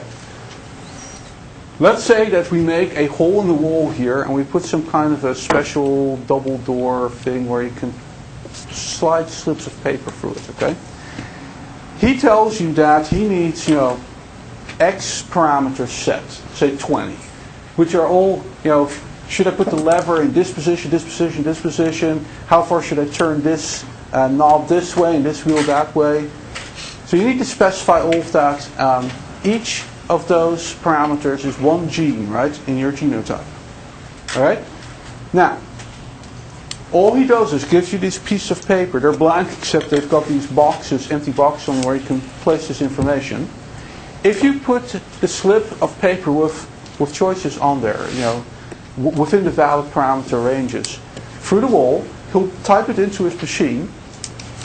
Let's say that we make a hole in the wall here and we put some kind of a special double door thing where you can slide slips of paper through it, okay? He tells you that he needs, X parameters set, say 20, which are all, should I put the lever in this position, this position, this position? How far should I turn this knob this way and this wheel that way? So you need to specify all of that. Each of those parameters is one gene, right, in your genotype. All right? Now, all he does is gives you this piece of paper. They're blank except they've got these boxes, empty boxes on where you can place this information. If you put the slip of paper with choices on there, within the valid parameter ranges, through the wall, he'll type it into his machine.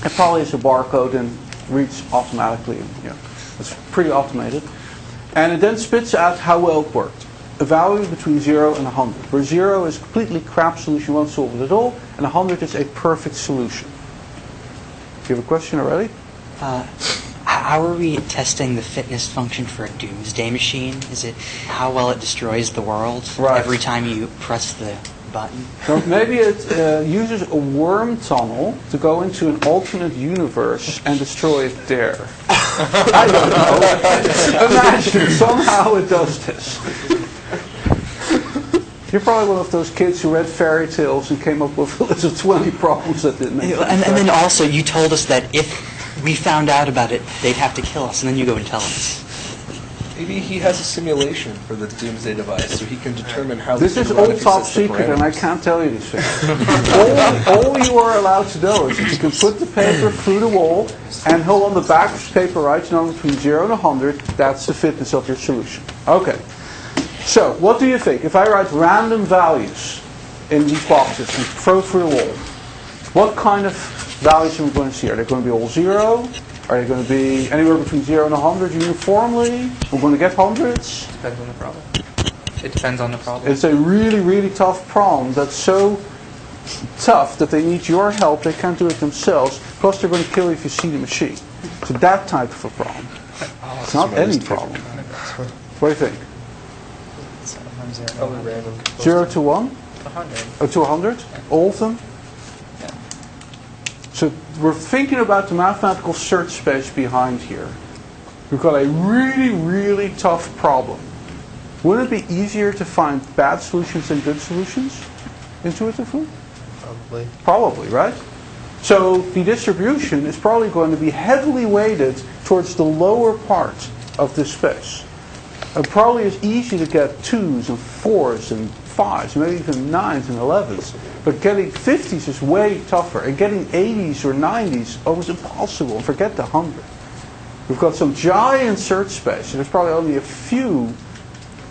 It probably is a barcode and reads automatically. It's pretty automated. And it then spits out how well it worked. A value between 0 and 100, where 0 is a completely crap solution, won't solve it at all, and 100 is a perfect solution. Do you have a question already? How are we testing the fitness function for a doomsday machine? Is it how well it destroys the world every time you press the button? So maybe it uses a worm tunnel to go into an alternate universe and destroy it there. I don't know. Imagine somehow it does this. You're probably one of those kids who read fairy tales and came up with a list of 20 problems that didn't make sense. And then also, you told us that if we found out about it, they'd have to kill us, and then you go and tell us. Maybe he has a simulation for the doomsday device, so he can determine how. This is all top secret, and I can't tell you these things. all you are allowed to know is that you can put the paper through the wall, and he'll on the back of the paper write a number between 0 and 100. That's the fitness of your solution. Okay. So, what do you think? If I write random values in these boxes and throw through the wall, what kind of values are we going to see? Are they going to be all 0? Are they going to be anywhere between 0 and 100 uniformly? We're going to get hundreds? Depends on the problem. It depends on the problem. It's a really, really tough problem that's so tough that they need your help. They can't do it themselves. Plus, they're going to kill you if you see the machine. So that type of a problem. It's not any problem. What do you think? Probably random. 0 to 1? 100. Oh, to 100? All of them? So we're thinking about the mathematical search space behind here. We've got a really, really tough problem. Wouldn't it be easier to find bad solutions than good solutions, intuitively? Probably. Probably, right? So the distribution is probably going to be heavily weighted towards the lower part of this space. It probably is easy to get 2s and 4s and 5s, maybe even 9s and 11s. But getting 50s is way tougher. And getting 80s or 90s almost impossible. Forget the 100. We've got some giant search space. And there's probably only a few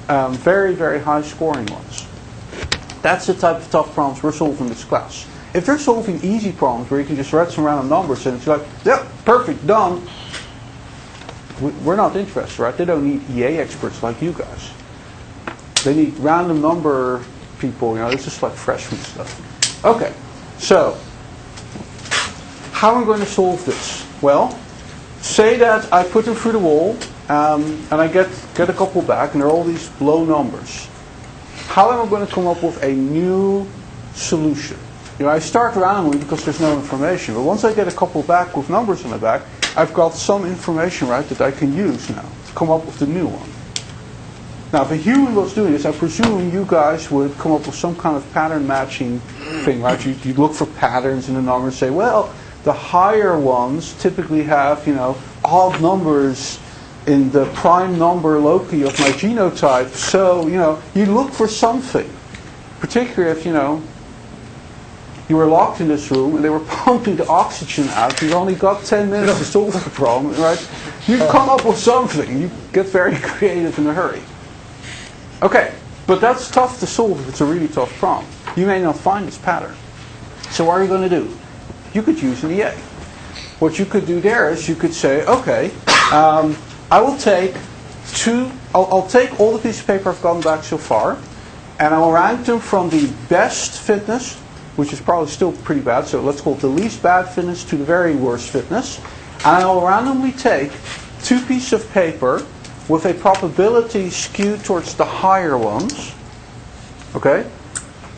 very, very high scoring ones. That's the type of tough problems we're solving in this class. If they're solving easy problems where you can just write some random numbers and it's like, yep, perfect, done, we're not interested, right? They don't need EA experts like you guys. They need random number people, it's just like freshman stuff. Okay, so how am I going to solve this? Well, say that I put them through the wall and I get a couple back and they're all these low numbers. How am I going to come up with a new solution? I start randomly because there's no information, but once I get a couple back with numbers on the back, I've got some information, right, that I can use now to come up with the new one. Now, if a human was doing this, I presume you guys would come up with some kind of pattern matching thing, right? You'd look for patterns in the numbers and say, well, the higher ones typically have, odd numbers in the prime number loci of my genotype. So, you look for something, particularly if, you were locked in this room and they were pumping the oxygen out. You only got 10 minutes to solve the problem, right? You come up with something. You get very creative in a hurry. Okay, but that's tough to solve if it's a really tough problem. You may not find this pattern. So what are you going to do? You could use an EA. What you could do there is you could say, okay, I will take I'll take all the pieces of paper I've gotten back so far, and I will rank them from the best fitness, which is probably still pretty bad, so let's call it the least bad fitness to the very worst fitness. And I will randomly take 2 pieces of paper with a probability skewed towards the higher ones. Okay?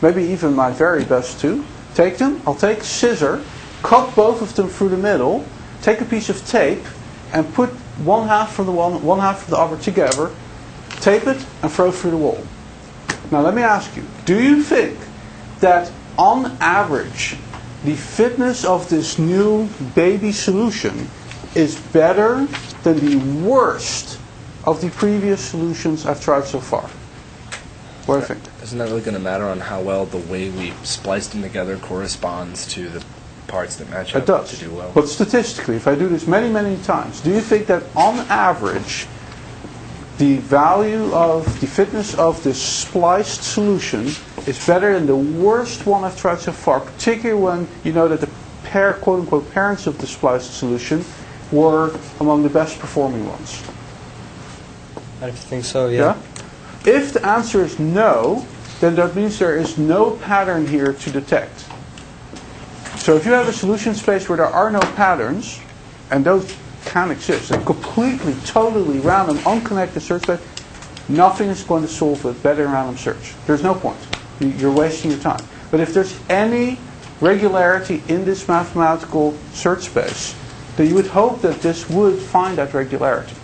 Maybe even my very best too. Take them, I'll take a scissor, cut both of them through the middle, take a piece of tape, and put one half from the one half from the other together, tape it, and throw it through the wall. Now let me ask you, do you think that on average, the fitness of this new baby solution is better than the worst of the previous solutions I've tried so far? What do you think? Isn't that really going to matter on how well the way we spliced them together corresponds to the parts that match up It does. to do well? But statistically, if I do this many, many times, do you think that on average, the value of the fitness of this spliced solution is better than the worst one I've tried so far, particularly when you know that the quote-unquote parents of the spliced solution were among the best performing ones? I think so, yeah. If the answer is no, then that means there is no pattern here to detect. So if you have a solution space where there are no patterns, and those can exist, a completely, totally random, unconnected search space, nothing is going to solve it better than random search. There's no point. You're wasting your time. But if there's any regularity in this mathematical search space, then you would hope that this would find that regularity.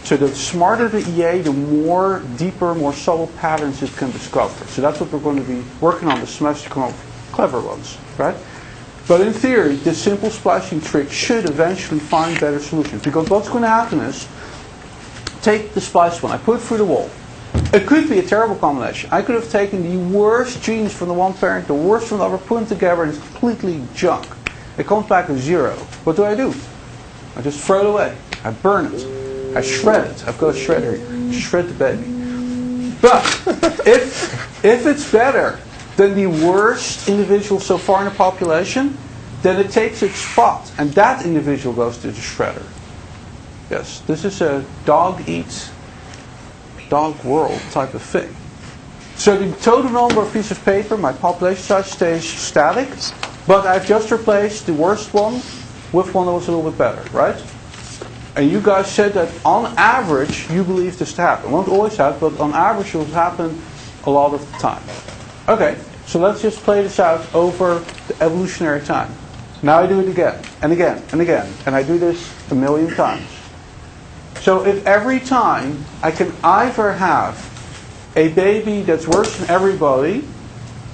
So the smarter the EA, the more deeper, more subtle patterns it can discover. So that's what we're going to be working on this semester, to come up with clever ones, right? But in theory, this simple splicing trick should eventually find better solutions. Because what's going to happen is, take the spliced one, I put it through the wall. It could be a terrible combination. I could have taken the worst genes from the one parent, the worst from the other, put them together, and it's completely junk. It comes back as 0. What do? I just throw it away. I burn it. I shred it. I've got a shredder here. Shred the baby. But if it's better than the worst individual so far in the population, then it takes its spot, and that individual goes to the shredder. Yes, this is a dog eats dog world type of thing. So the total number of pieces of paper, my population size, stays static, but I've just replaced the worst one with one that was a little bit better, right? And you guys said that on average you believe this to happen. It won't always happen, but on average it will happen a lot of the time. Okay, so let's just play this out over the evolutionary time. Now I do it again, and again, and again, and I do this a million times. So if every time I can either have a baby that's worse than everybody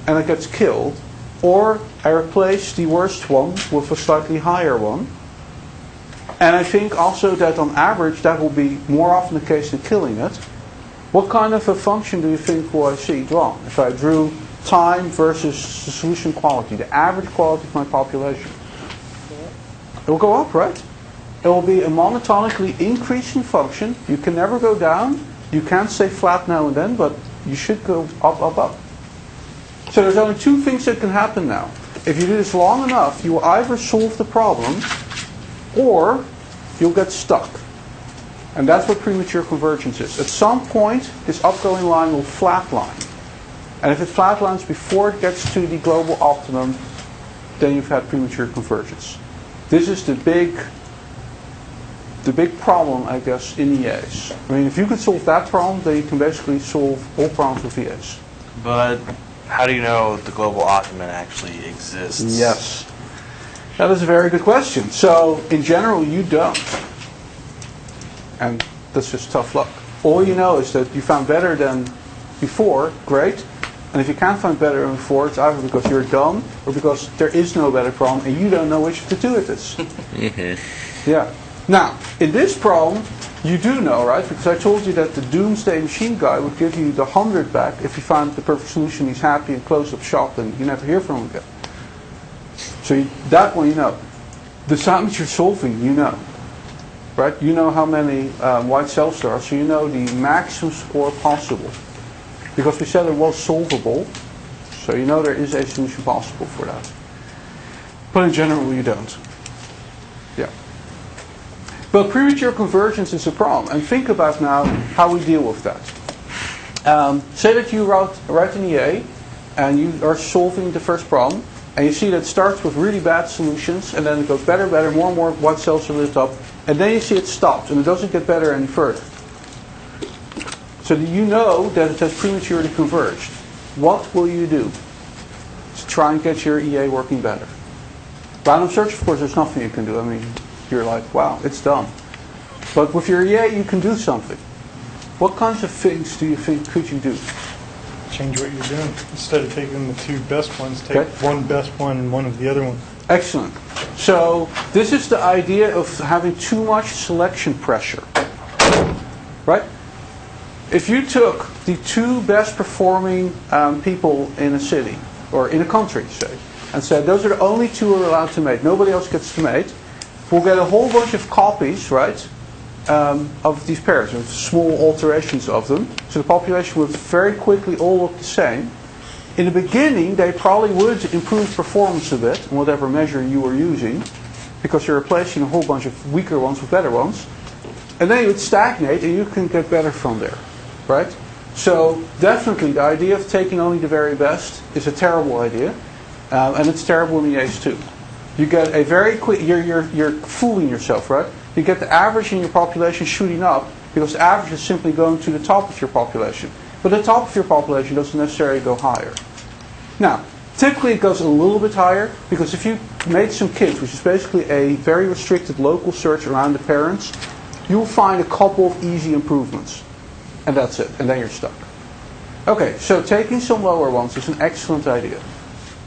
and it gets killed, or I replace the worst one with a slightly higher one, and I think also that on average that will be more often the case than killing it, what kind of a function do you think will I see drawn if I drew time versus the solution quality, the average quality of my population? It will go up, right? It will be a monotonically increasing function. You can never go down. You can't stay flat now and then, but you should go up, up, up. So there's only 2 things that can happen now. if you do this long enough, you will either solve the problem or you'll get stuck. And that's what premature convergence is. At some point, this upgoing line will flatline. And if it flatlines before it gets to the global optimum, then you've had premature convergence. This is the big problem, I guess, in EAs. I mean, if you could solve that problem, then you can basically solve all problems with EAs. But how do you know the global optimum actually exists? Yes. That is a very good question. So, in general, you don't. And that's just tough luck. All you know is that you found better than before, great. And if you can't find better than before, it's either because you're dumb or because there is no better problem and you don't know which of the two it is. Yeah. Now, in this problem, you do know, right? Because I told you that the doomsday machine guy would give you the 100 back if you found the perfect solution, he's happy and close up shop and you never hear from him again. So that one you know. The assignment you're solving, you know. Right? You know how many white cells there are, so you know the maximum score possible. Because we said it was solvable, so you know there is a solution possible for that. But in general, you don't. Yeah. But premature convergence is a problem. And think about now how we deal with that. Say that you write an EA, and you are solving the first problem, and you see that it starts with really bad solutions, and then it goes better, more and more white cells are lit up, and then you see it stops, and it doesn't get better any further. So you know that it has prematurely converged. What will you do to try and get your EA working better? Random search, of course, there's nothing you can do. I mean, you're like, wow, it's done. But with your EA, you can do something. What kinds of things do you think could you do? Change what you're doing. Instead of taking the two best ones, take one best one and one of the other one. Excellent. So this is the idea of having too much selection pressure. Right? If you took the two best performing people in a city, or in a country, say, and said, those are the only two who are allowed to mate, nobody else gets to mate, we'll get a whole bunch of copies, right, of these pairs, with small alterations of them. So the population would very quickly all look the same. In the beginning, they probably would improve performance a bit, in whatever measure you were using, because you're replacing a whole bunch of weaker ones with better ones. And then you would stagnate, and you can get better from there. Right? So definitely the idea of taking only the very best is a terrible idea, and it's terrible in EAs too. You get a very quick, you're fooling yourself, right? You get the average in your population shooting up because the average is simply going to the top of your population. But the top of your population doesn't necessarily go higher. Now, typically it goes a little bit higher because if you made some kids, which is basically a very restricted local search around the parents, you'll find a couple of easy improvements. And that's it. And then you're stuck. Okay, so taking some lower ones is an excellent idea.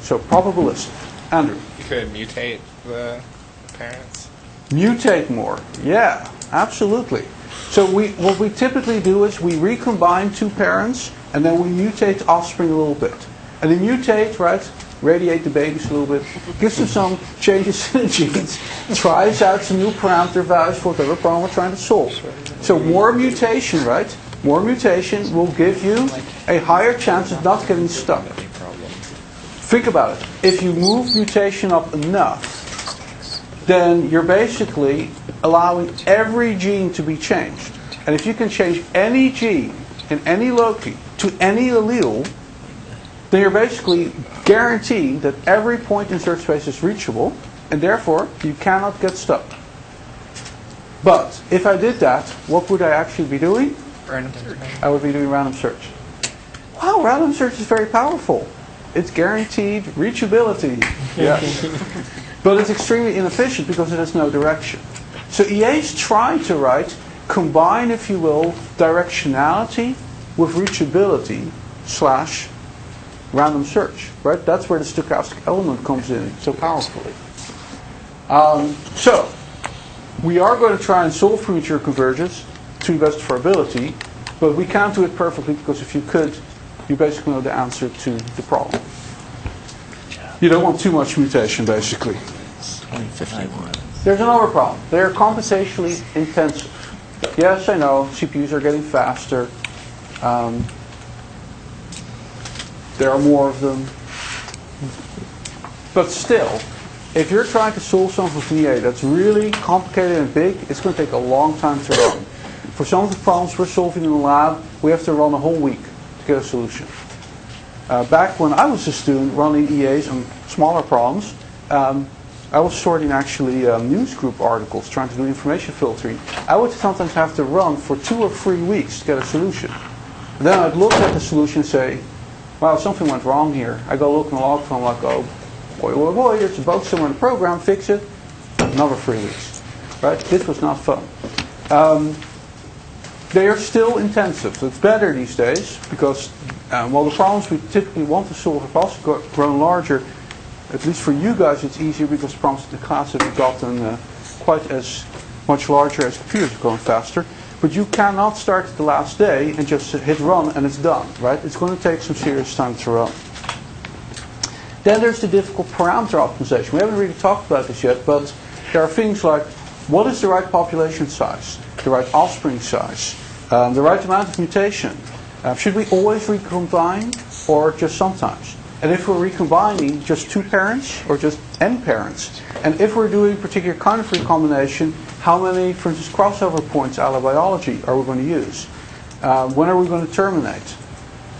So probabilistic. Andrew. You could mutate the parents. Mutate more. Yeah, absolutely. So what we typically do is we recombine two parents and then we mutate offspring a little bit. And they mutate, right? Radiate the babies a little bit. Gives them some changes in the genes. Tries out some new parameter values for whatever problem we're trying to solve. So more mutation, right? More mutation will give you a higher chance of not getting stuck. Think about it. If you move mutation up enough, then you're basically allowing every gene to be changed. And if you can change any gene in any loci to any allele, then you're basically guaranteeing that every point in search space is reachable, and therefore you cannot get stuck. But if I did that, what would I actually be doing? Random search. I would be doing random search. Wow, random search is very powerful. It's guaranteed reachability. Yeah. But it's extremely inefficient because it has no direction. So EAs try to combine, if you will, directionality with reachability / random search. Right? That's where the stochastic element comes in so powerfully. So we are going to try and solve premature convergence to the best of our ability, but we can't do it perfectly because if you could, you basically know the answer to the problem. You don't want too much mutation, basically. There's another problem. They're computationally intensive. Yes, I know, CPUs are getting faster. There are more of them. But still, if you're trying to solve something from EA that's really complicated and big, it's going to take a long time to run. For some of the problems we're solving in the lab, we have to run a whole week to get a solution. Back when I was a student running EAs on smaller problems, I was sorting actually newsgroup articles, trying to do information filtering. I would sometimes have to run for 2 or 3 weeks to get a solution. And then I'd look at the solution and say, wow, something went wrong here. I go look in the log file, I'm like, oh, boy, there's a bug somewhere in the program, fix it. Another 3 weeks. Right? This was not fun. They are still intensive. It's better these days because while the problems we typically want to solve have also grown larger, at least for you guys it's easier because the problems in the class have gotten quite as much larger as computers are going faster. But you cannot start at the last day and just hit run and it's done, right? It's going to take some serious time to run. Then there's the difficult parameter optimization. We haven't really talked about this yet, but there are things like what is the right population size, the right offspring size, the right amount of mutation. Should we always recombine or just sometimes? And if we're recombining just 2 parents or just n parents? And if we're doing a particular kind of recombination, how many, for instance, crossover points a la biology are we going to use? When are we going to terminate?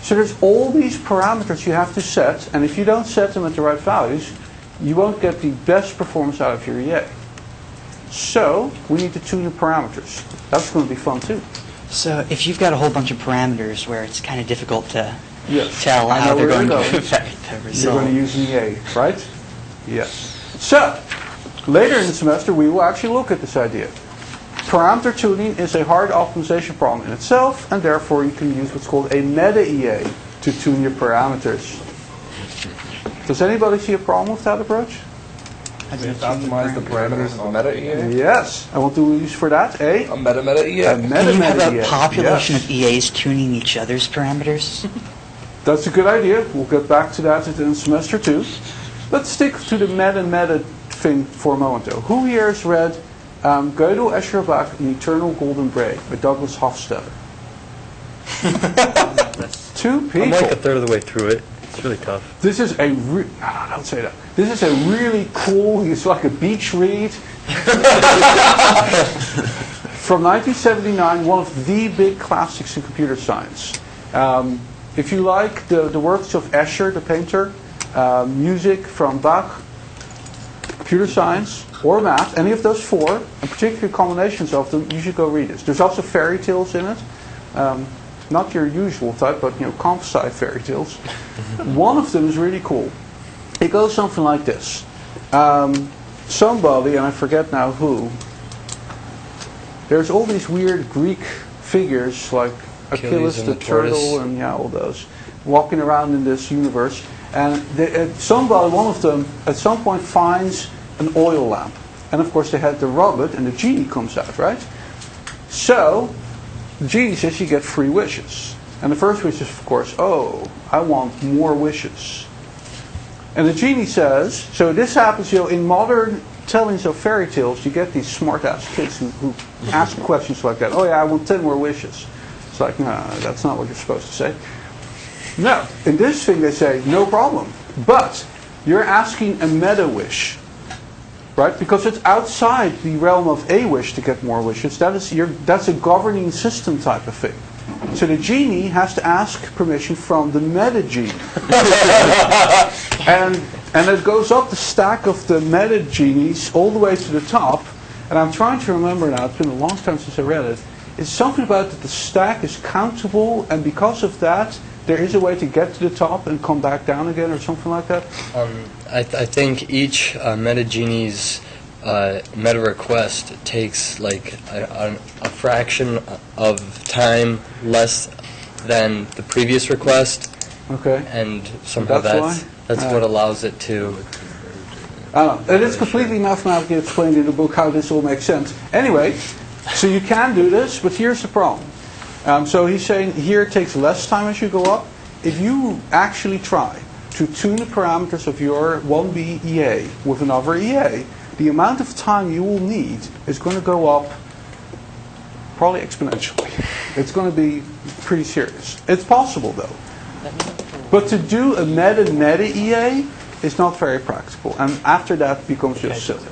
So there's all these parameters you have to set, and if you don't set them at the right values, you won't get the best performance out of your EA. So we need to tune the parameters. That's going to be fun too. So if you've got a whole bunch of parameters where it's kind of difficult to Yes. tell I how know they're where going you're to going. affect the You're result. going to use EA, right? Yes. So, later in the semester we will actually look at this idea. Parameter tuning is a hard optimization problem in itself, and therefore you can use what's called a meta-EA to tune your parameters. Does anybody see a problem with that approach? We have to optimize the parameters of the meta EA? Yes. I want to use for that a meta EA. A Can you have meta-EA. a population Yes. of EAs tuning each other's parameters? That's a good idea. We'll get back to that in semester 2. Let's stick to the meta thing for a moment though. Who here has read Gödel, Escher, Bach, An Eternal Golden Braid by Douglas Hofstadter? 2 people. I'm like a third of the way through it. It's really tough. This is a don't say that. This is a really cool, it's like a beach read. From 1979, one of the big classics in computer science. If you like the works of Escher, the painter, music from Bach, computer science, or math, any of those 4, and particularly combinations of them, you should go read this. There's also fairy tales in it. Not your usual type, but CompSci fairy tales. One of them is really cool. It goes something like this. Somebody, and I forget now who, there's all these weird Greek figures like Achilles and the the tortoise. turtle and all those, walking around in this universe. And somebody, one of them, at some point finds an oil lamp. And of course they had to rub it and the genie comes out, right? So, the genie says you get 3 wishes. And the first wish is, of course, oh, I want more wishes. And the genie says, so this happens, in modern tellings of fairy tales, you get these smart-ass kids who ask questions like that. Oh yeah, I want 10 more wishes. It's like, no, that's not what you're supposed to say. No, in this thing they say, no problem. But you're asking a meta wish. Right? Because it's outside the realm of a wish to get more wishes. That's a governing system type of thing. So the genie has to ask permission from the meta genie. and it goes up the stack of the meta genies all the way to the top. And I'm trying to remember now, it's been a long time since I read it. It's something about that the stack is countable, and because of that, there is a way to get to the top and come back down again, or something like that. I think each meta genie's meta request takes like a fraction of time less than the previous request. Okay. And somehow that's what allows it to. It is completely mathematically explained in the book how this all makes sense. Anyway, so you can do this, but here's the problem. So he's saying here it takes less time as you go up. If you actually try to tune the parameters of your 1B EA with another EA, the amount of time you will need is going to go up probably exponentially. It's going to be pretty serious. It's possible though. But to do a meta EA, is not very practical. And after that, it becomes just silly.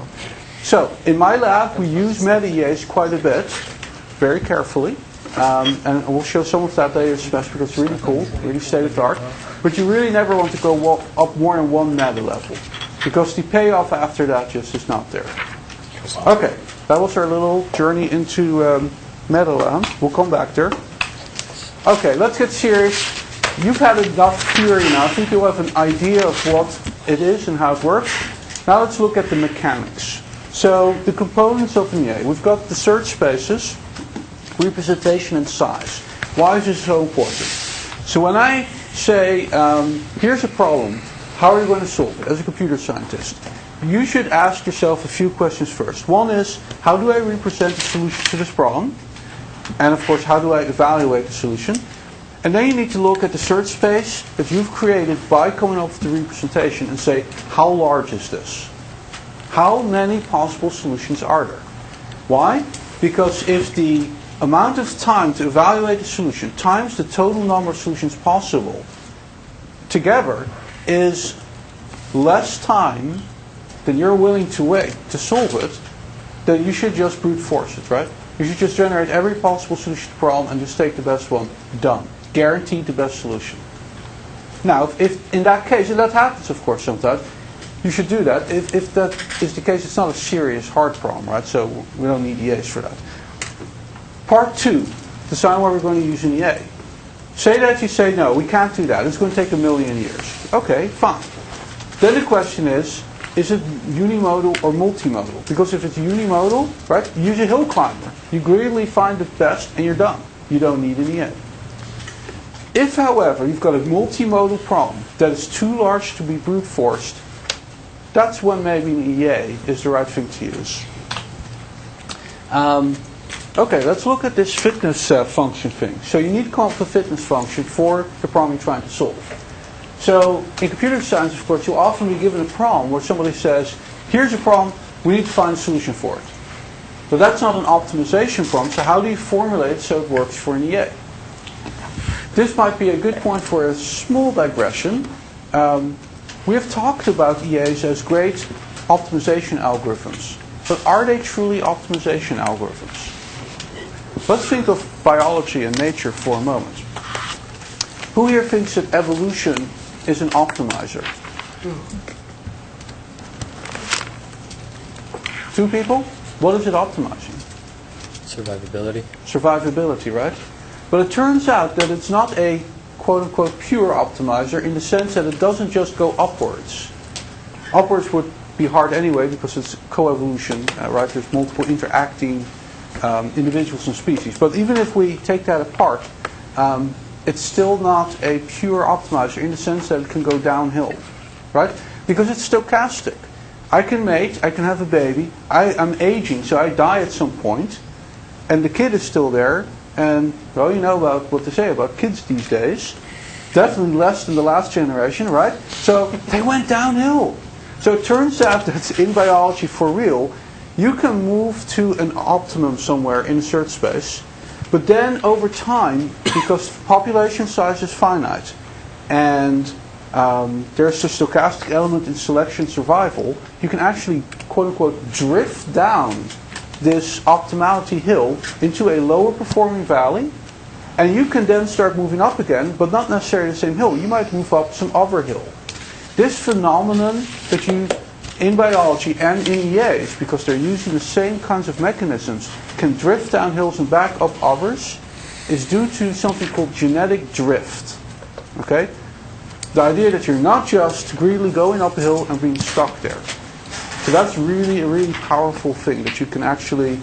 So, in my lab, we use meta-EAs quite a bit, very carefully. And we'll show some of that later, especially because it's really cool, really state-of-the-art. But you really never want to go up more than one meta level, because the payoff after that just is not there. Okay, that was our little journey into meta land. We'll come back there. Okay, let's get serious. You've had enough theory now. I think you have an idea of what it is and how it works. Now let's look at the mechanics. So the components of an EA. We've got the search spaces, representation and size. Why is this so important? So when I say, here's a problem, how are you going to solve it as a computer scientist? You should ask yourself a few questions first. One is, how do I represent the solution to this problem? And of course, how do I evaluate the solution? And then you need to look at the search space that you've created by coming up with the representation and say, how large is this? How many possible solutions are there? Why? Because if the amount of time to evaluate the solution times the total number of solutions possible together is less time than you're willing to wait to solve it, then you should just brute force it, right? You should just generate every possible solution to the problem and just take the best one. Done. Guaranteed the best solution. Now, if in that case, and that happens of course sometimes, you should do that. If that is the case, it's not a serious hard problem, right? So we don't need EAs for that. Part 2, decide where we're going to use an EA. Say that you say, no, we can't do that. It's going to take 1,000,000 years. Okay, fine. Then the question is it unimodal or multimodal? Because if it's unimodal, right, use a hill climber. You greedily find the best and you're done. You don't need an EA. If, however, you've got a multimodal problem that is too large to be brute forced, that's when maybe an EA is the right thing to use. Okay, let's look at this fitness function thing. So you need to come up with a fitness function for the problem you're trying to solve. So in computer science, of course, you'll often be given a problem where somebody says, here's a problem, we need to find a solution for it. But that's not an optimization problem, so how do you formulate it so it works for an EA? This might be a good point for a small digression. We have talked about EAs as great optimization algorithms, but are they truly optimization algorithms? Let's think of biology and nature for a moment. Who here thinks that evolution is an optimizer? 2 people? What is it optimizing? Survivability. Survivability, right? But it turns out that it's not a quote-unquote pure optimizer in the sense that it doesn't just go upwards. Upwards would be hard anyway because it's coevolution, right? There's multiple interacting individuals and species. But even if we take that apart, it's still not a pure optimizer in the sense that it can go downhill, right? Because it's stochastic. I can mate, I can have a baby, I'm aging, so I die at some point, and the kid is still there, and, well, you know about what they say about kids these days. Definitely less than the last generation, right? So they went downhill. So it turns out that in biology, for real, you can move to an optimum somewhere in a search space, but then over time, because population size is finite, and there's a stochastic element in selection survival, you can actually, quote-unquote, drift down this optimality hill into a lower performing valley, and you can then start moving up again, but not necessarily the same hill. You might move up some other hill. This phenomenon that you, in biology and in EAs, because they're using the same kinds of mechanisms, can drift down hills and back up others, is due to something called genetic drift. Okay? The idea that you're not just greedily going up a hill and being stuck there. So that's really a really powerful thing, that you can actually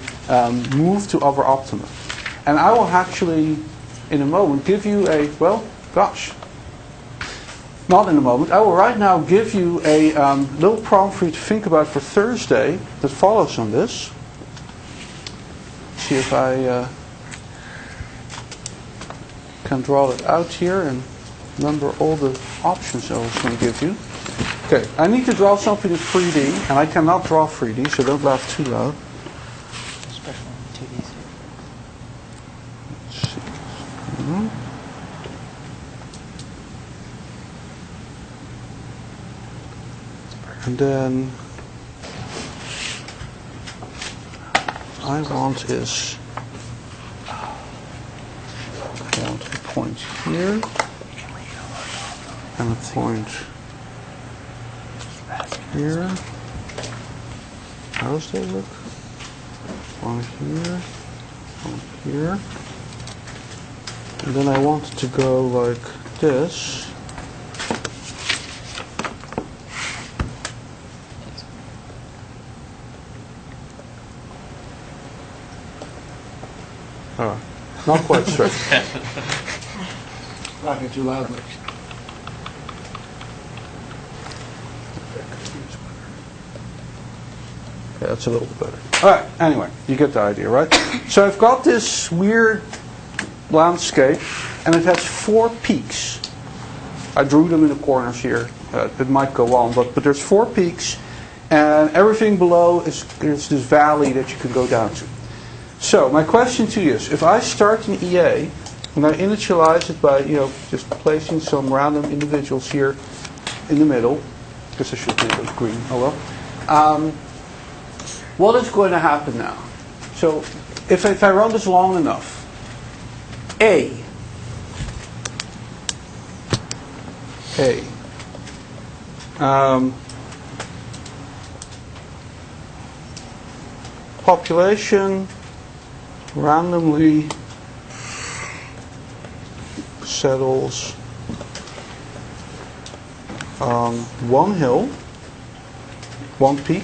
move to other optima. And I will actually, in a moment, give you a, well, gosh, not in a moment. I will right now give you a little problem for you to think about for Thursday that follows on this. See if I can draw it out here and remember all the options I was going to give you. Okay, I need to draw something in 3D, and I cannot draw 3D, so don't laugh too loud. Especially in 2D. Let's see. And then I want is I want a point here and a point here. How does that look? One here, one here. And then I want it to go like this. Oh, not quite straight. Talking too loudly. Yeah, that's a little bit better. All right, anyway, you get the idea, right? So I've got this weird landscape, and it has 4 peaks. I drew them in the corners here. It might go on, but there's 4 peaks, and everything below is this valley that you can go down to. So my question to you is, if I start an EA, and I initialize it by just placing some random individuals here in the middle, because I should make it green, oh well. What is going to happen now? So if I run this long enough, A, population randomly settles on one hill, one peak.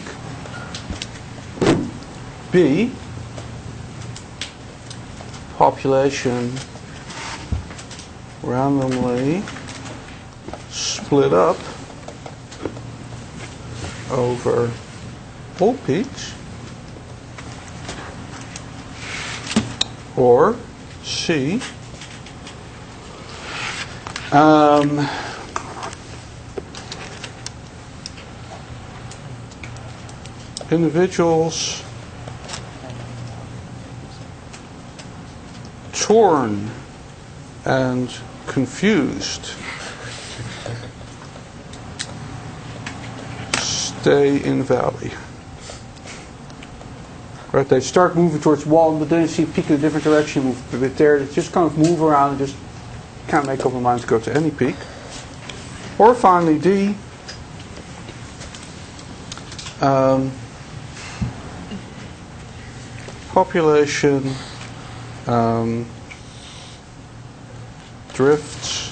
B, population randomly split up over all peaks. Or C, individuals torn and confused stay in valley. Right, they start moving towards wall, but then you see a peak in a different direction, move a bit there. They just kind of move around and just can't make up their mind to go to any peak. Or finally D, population drifts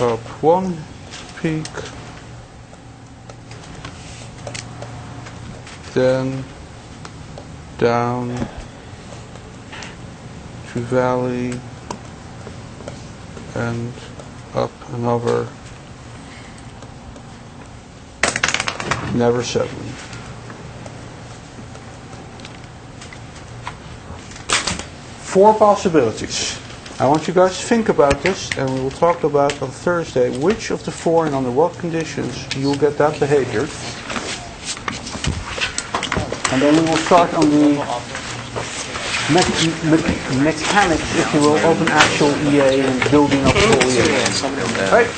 up one peak, then down to valley and up another, never settling. Four possibilities. I want you guys to think about this, and we will talk about on Thursday which of the four and under what conditions you will get that behavior. And then we will start on the mechanics, if you will, of an actual EA and building up the whole EA. Right?